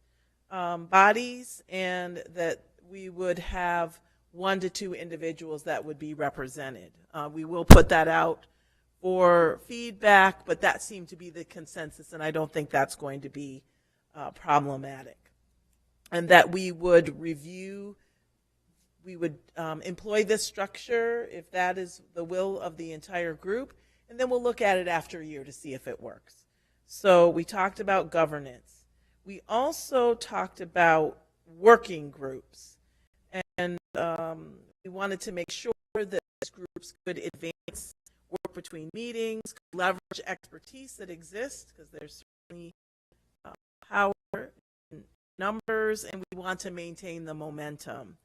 bodies, and that we would have 1 to 2 individuals that would be represented. We will put that out for feedback, but that seemed to be the consensus, and I don't think that's going to be problematic. And that we would review, we would employ this structure if that is the will of the entire group, and then we'll look at it after a year to see if it works. So we talked about governance. We also talked about working groups, and we wanted to make sure that these groups could advance work between meetings, leverage expertise that exists, because there's certainly power in numbers, and we want to maintain the momentum.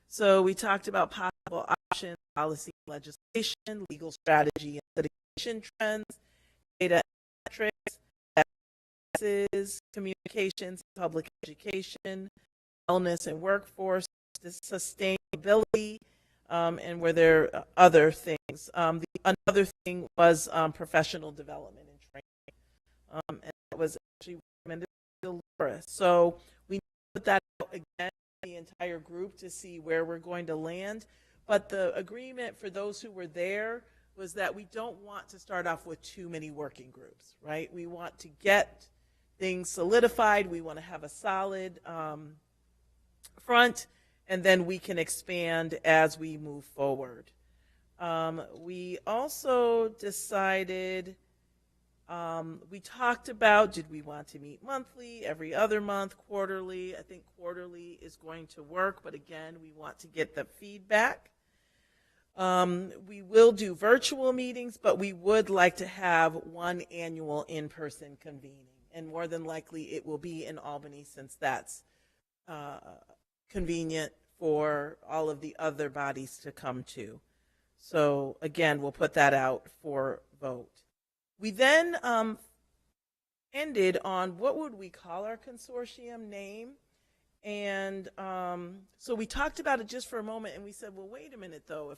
So we talked about possible options, policy, legislation, legal strategy, and litigation trends, data metrics, communications, public education, wellness and workforce, sustainability, and were there other things. Another thing was professional development and training, and that was actually recommended by Dolores. So we put that out again, the entire group, to see where we're going to land. But the agreement for those who were there was that we don't want to start off with too many working groups, right? We want to get things solidified. We want to have a solid front, and then we can expand as we move forward. We also decided, we talked about, did we want to meet monthly, every other month, quarterly? I think quarterly is going to work, but again, we want to get the feedback. We will do virtual meetings, but we would like to have 1 annual in-person convening, and more than likely it will be in Albany, since that's convenient for all of the other bodies to come to. So again, we'll put that out for vote. We then ended on what would we call our consortium name. And so we talked about it just for a moment, and we said, well, wait a minute though,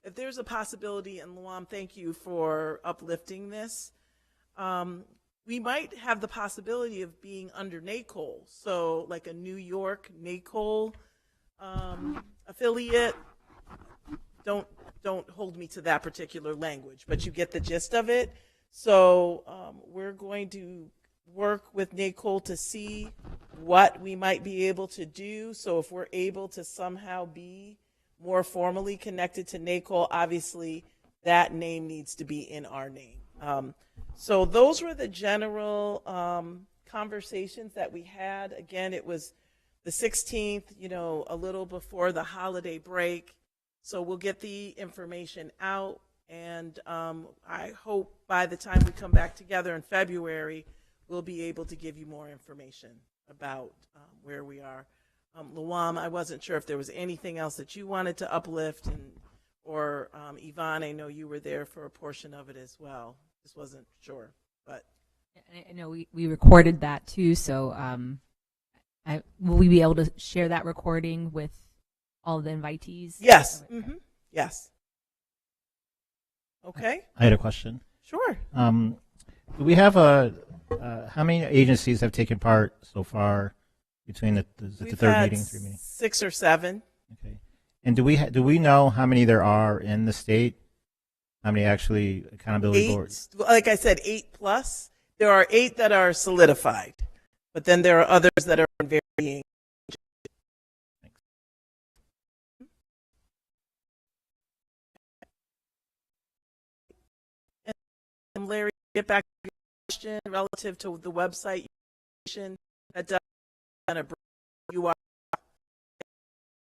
if there's a possibility, and Luam, thank you for uplifting this, we might have the possibility of being under NACOL, so like a New York NACOL affiliate. Don't hold me to that particular language, but you get the gist of it. So we're going to work with NACOL to see what we might be able to do. So if we're able to somehow be more formally connected to NACOL, obviously that name needs to be in our name. So those were the general conversations that we had. Again, it was the 16th, you know, a little before the holiday break. So we'll get the information out, and I hope by the time we come back together in February, we'll be able to give you more information about where we are. Luam, I wasn't sure if there was anything else that you wanted to uplift, or Yvonne, I know you were there for a portion of it as well. Just wasn't sure, but. I know we recorded that too, so will we be able to share that recording with all the invitees? Yes. Mm-hmm. Yes. Okay. I had a question. Sure. Do we have how many agencies have taken part so far between the third meeting, 3 meetings? 6 or 7. Okay. And do we know how many there are in the state? How many actually accountability 8, boards? like I said, 8 plus. There are 8 that are solidified, but then there are others that are in varying. And Larry, get back to your question relative to the website that does kind of you are.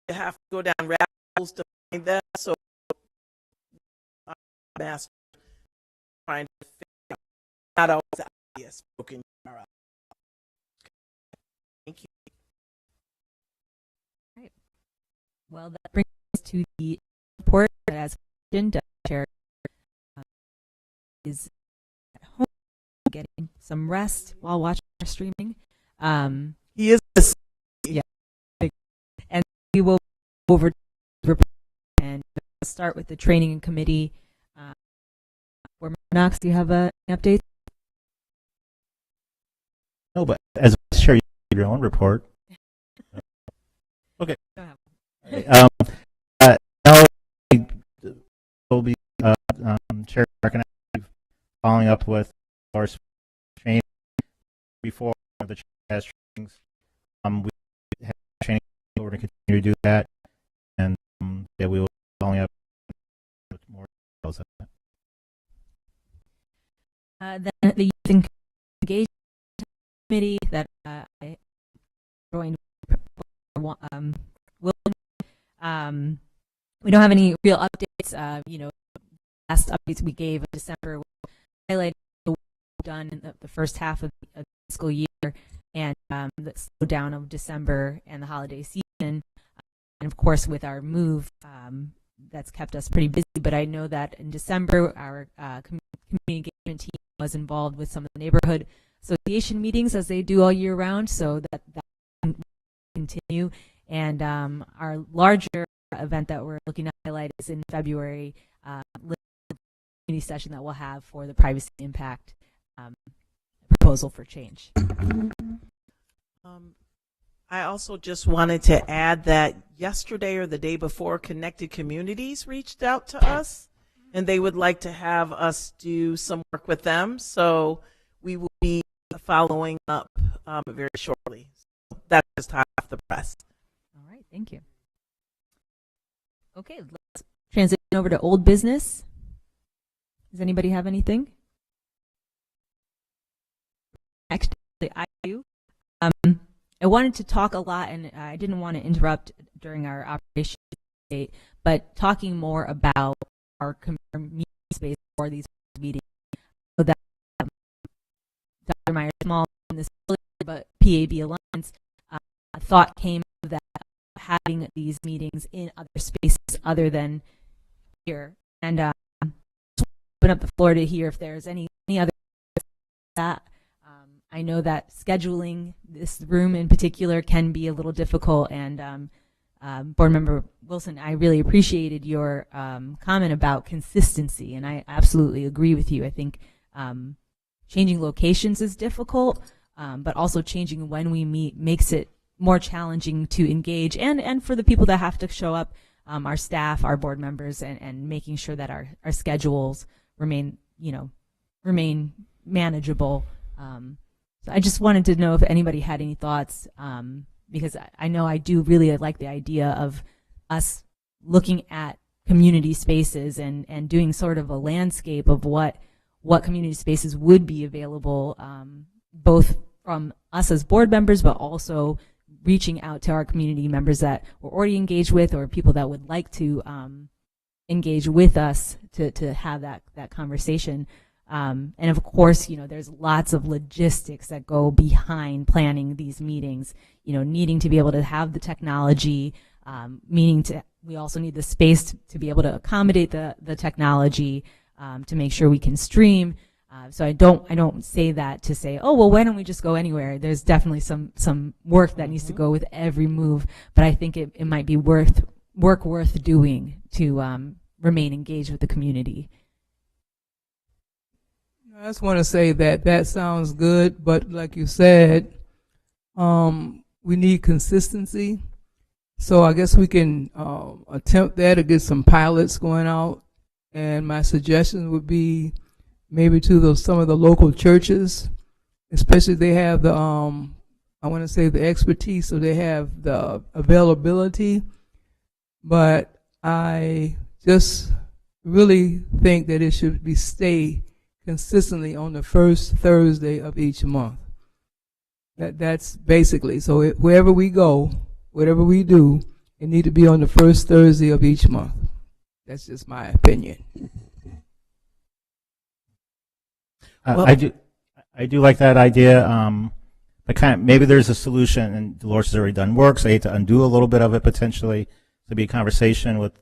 You have to go down rabbit holes to find that. So I'm asked trying to figure out, not always obvious spoken URL. Thank you. Right. Well, that brings us to the report that, as mentioned, Chair is at home getting some rest while watching our streaming. He is. Yeah. And we will go over the report and start with the training committee. Knox, do you have an update? No, but as a chair, you have your own report. Okay. Now we'll be Chair Mark and I following up with our training before the chair trainings. We have training. We're going to continue to do that, and we will be following up with more details of that. Then the Youth Engagement Committee that I joined. We don't have any real updates. Last updates we gave in December highlighted the work done in the first half of the fiscal year and the slowdown of December and the holiday season. And of course, with our move, that's kept us pretty busy. But I know that in December, our community engagement team was involved with some of the neighborhood association meetings as they do all year round, so that will continue. And our larger event that we're looking to highlight is in February, community session that we'll have for the privacy impact proposal for change. I also just wanted to add that yesterday or the day before, Connected Communities reached out to us, and they would like to have us do some work with them. So we will be following up very shortly. So that's just half the press. All right, thank you. Okay, let's transition over to old business. Does anybody have anything? Actually, I do. I wanted to talk a lot, and I didn't want to interrupt during our operation update, but talking more about our meeting space for these meetings. So that Dr. Myers-Small in this but PAB Alliance thought came of that, having these meetings in other spaces other than here. And open up the floor to hear if there's any other that. I know that scheduling this room in particular can be a little difficult, and Board Member Wilson, I really appreciated your comment about consistency, and I absolutely agree with you. I think changing locations is difficult, but also changing when we meet makes it more challenging to engage, and for the people that have to show up, our staff, our board members, and making sure that our schedules remain manageable. So I just wanted to know if anybody had any thoughts, because I know I do really like the idea of us looking at community spaces and doing sort of a landscape of what community spaces would be available, both from us as board members, but also reaching out to our community members that we're already engaged with, or people that would like to engage with us to have that conversation. And of course, there's lots of logistics that go behind planning these meetings, needing to be able to have the technology, we also need the space to be able to accommodate the technology, to make sure we can stream. So I don't say that to say, oh, well, why don't we just go anywhere? There's definitely some work that needs to go with every move, but I think it might be worth doing to remain engaged with the community. I just want to say that sounds good, but like you said, we need consistency. So I guess we can attempt that to get some pilots going out. And my suggestion would be maybe to some of the local churches, especially if they have the I want to say the expertise, so they have the availability. But I just really think that it should stay consistently on the first Thursday of each month. That's basically, so wherever we go, whatever we do, it need to be on the first Thursday of each month. That's just my opinion. Well, I do like that idea. But maybe there's a solution, and Dolores has already done work, so I hate to undo a little bit of it potentially. To be a conversation with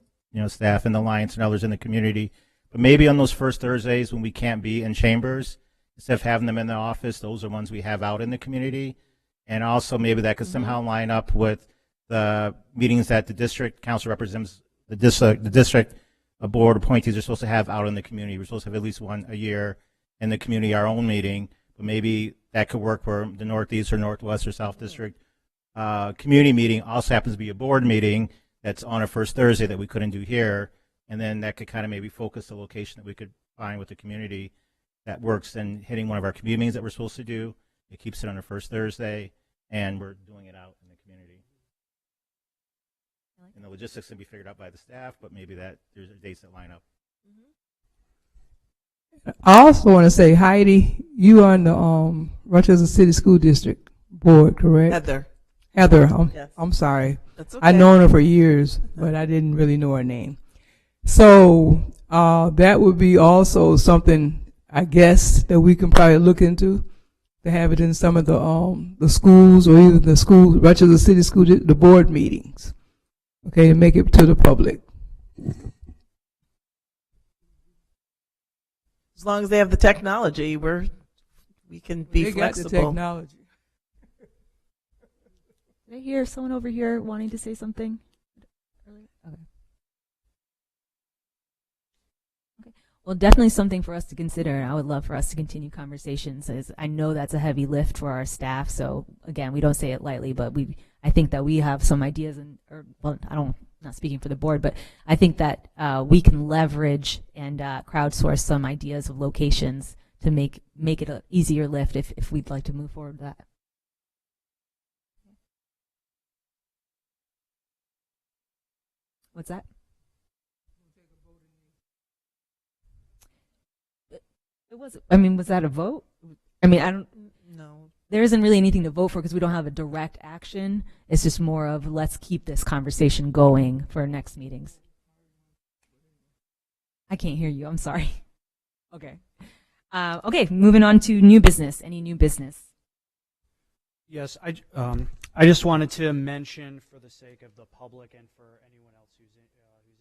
staff in the Alliance and others in the community. But maybe on those first Thursdays when we can't be in chambers, instead of having them in the office, those are ones we have out in the community. And also maybe that could somehow line up with the meetings that the district council represents, the district board appointees are supposed to have out in the community. We're supposed to have at least one a year in the community, our own meeting. But maybe that could work for the Northeast or Northwest or South District community meeting also happens to be a board meeting that's on a first Thursday that we couldn't do here. And then that could kind of maybe focus the location that we could find with the community that works and hitting one of our community meetings that we're supposed to do. It keeps it on the first Thursday, and we're doing it out in the community. And the logistics can be figured out by the staff, but maybe there's dates that line up. I also want to say, Heidi, you on the Rochester City School District Board, correct? Heather, Yes. I'm sorry. That's okay. I've known her for years, but I didn't really know her name. So that would be also something, I guess, that we can probably look into, to have it in some of the schools, or even the school, Rochester City School, the board meetings, okay, and make it to the public. As long as they have the technology, we can be they flexible. Got the technology. Did I hear someone over here wanting to say something? Okay. Well, definitely something for us to consider. I would love for us to continue conversations, as I know that's a heavy lift for our staff. So again, we don't say it lightly, but I think that we have some ideas, not speaking for the board, but I think that we can leverage and crowdsource some ideas of locations to make it an easier lift if we'd like to move forward with that. What's that? Was that a vote? I don't. No. There isn't really anything to vote for because we don't have a direct action. It's just more of let's keep this conversation going for next meetings. I can't hear you. I'm sorry. Okay. Okay. Moving on to new business. Any new business? Yes, I just wanted to mention, for the sake of the public and for anyone else who's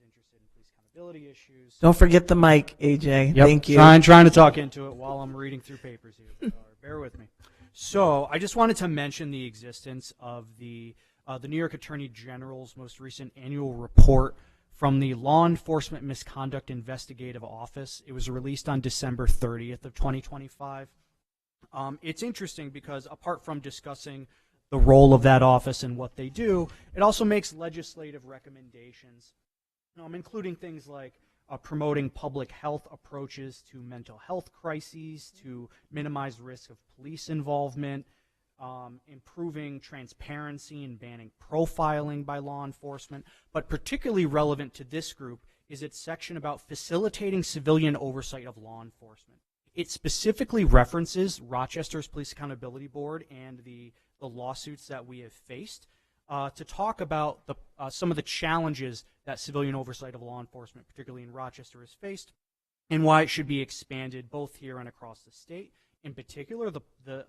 interested in police accountability issues. Don't forget the mic, AJ. Yep, Thank you. Trying to talk into it while I'm reading through papers here. Bear with me. So I just wanted to mention the existence of the New York Attorney General's most recent annual report from the Law Enforcement Misconduct Investigative Office. It was released on December 30th of 2025. It's interesting because apart from discussing the role of that office and what they do, it also makes legislative recommendations, including things like promoting public health approaches to mental health crises, to minimize risk of police involvement, improving transparency and banning profiling by law enforcement. But particularly relevant to this group is its section about facilitating civilian oversight of law enforcement. It specifically references Rochester's Police Accountability Board and the lawsuits that we have faced to talk about some of the challenges that civilian oversight of law enforcement, particularly in Rochester, has faced, and why it should be expanded both here and across the state. In particular, the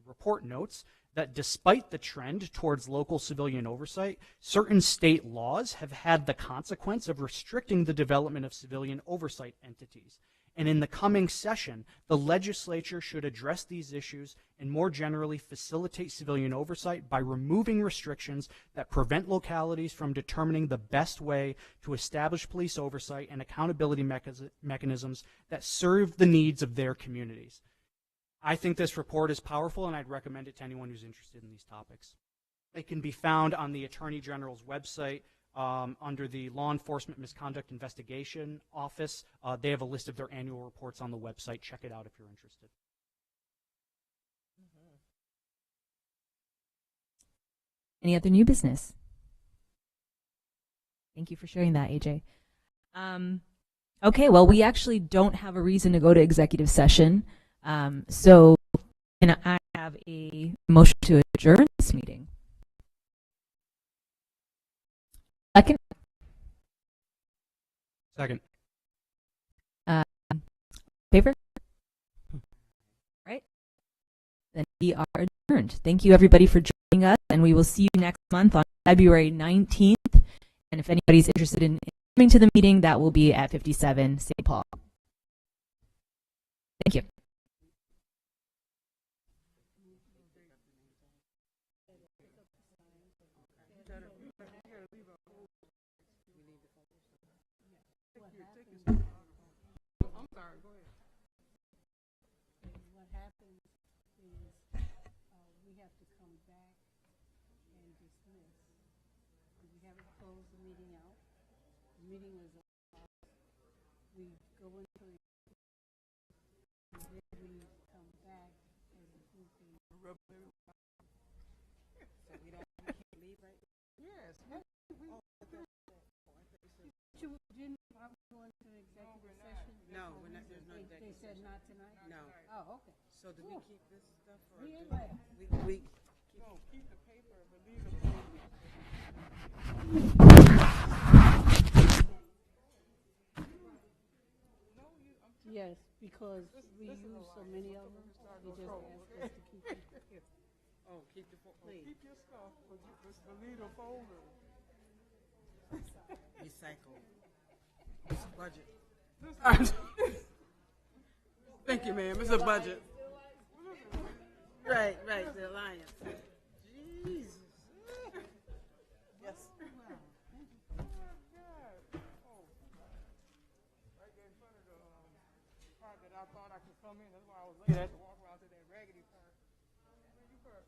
report notes that despite the trend towards local civilian oversight, certain state laws have had the consequence of restricting the development of civilian oversight entities. And in the coming session, the legislature should address these issues and more generally facilitate civilian oversight by removing restrictions that prevent localities from determining the best way to establish police oversight and accountability mechanisms that serve the needs of their communities. I think this report is powerful, and I'd recommend it to anyone who's interested in these topics. It can be found on the Attorney General's website under the Law Enforcement Misconduct Investigation Office. They have a list of their annual reports on the website. Check it out if you're interested. Any other new business? Thank you for sharing that, AJ. Okay, well, we actually don't have a reason to go to executive session. So can I have a motion to adjourn this meeting? Second? Second. Favor? Right. Then we are adjourned. Thank you, everybody, for joining us, and we will see you next month on February 19th. And if anybody's interested in coming to the meeting, that will be at 57 St. Paul. Thank you. What happens is we have to come back and dismiss. We haven't closed the meeting out. The meeting was we go into and then we come back as a group. So we can't leave right now? Yes. You didn't want to go into executive session? No, we're not, there's no They executive said session. not tonight? No. Oh, okay. So do we keep this stuff or We do ain't left. we No, keep the paper, but leave the paper. Yes, because we use so many of them, he just asked us to keep it. Oh, keep the please. Keep your stuff, but leave the folder. Recycle. It's a budget. Thank you, ma'am. It's a budget. Right, the alliance. Jesus. Yes. Right there in front of the part that I thought I could come in. That's why I was late. I had to walk around to that raggedy part. Where you park?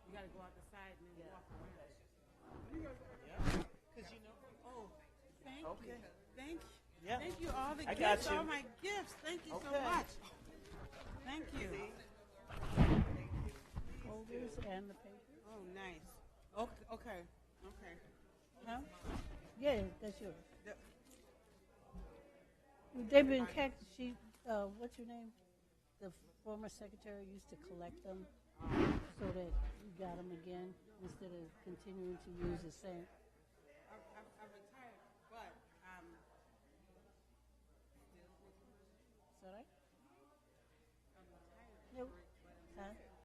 You gotta go out the side and then walk around. Because you know, thank Okay. you. Thank you. Yeah. Thank you. All the I gifts, got you. all my gifts. Thank you so Okay. much. Thank you. Folders and the paper? Oh, nice. Okay. Huh? Yeah, that's yours. They've been kept, what's your name? The former secretary used to collect them so that you got them again instead of continuing to use the same. I'm retired, but Is that right? I'm retired. Nope. Huh?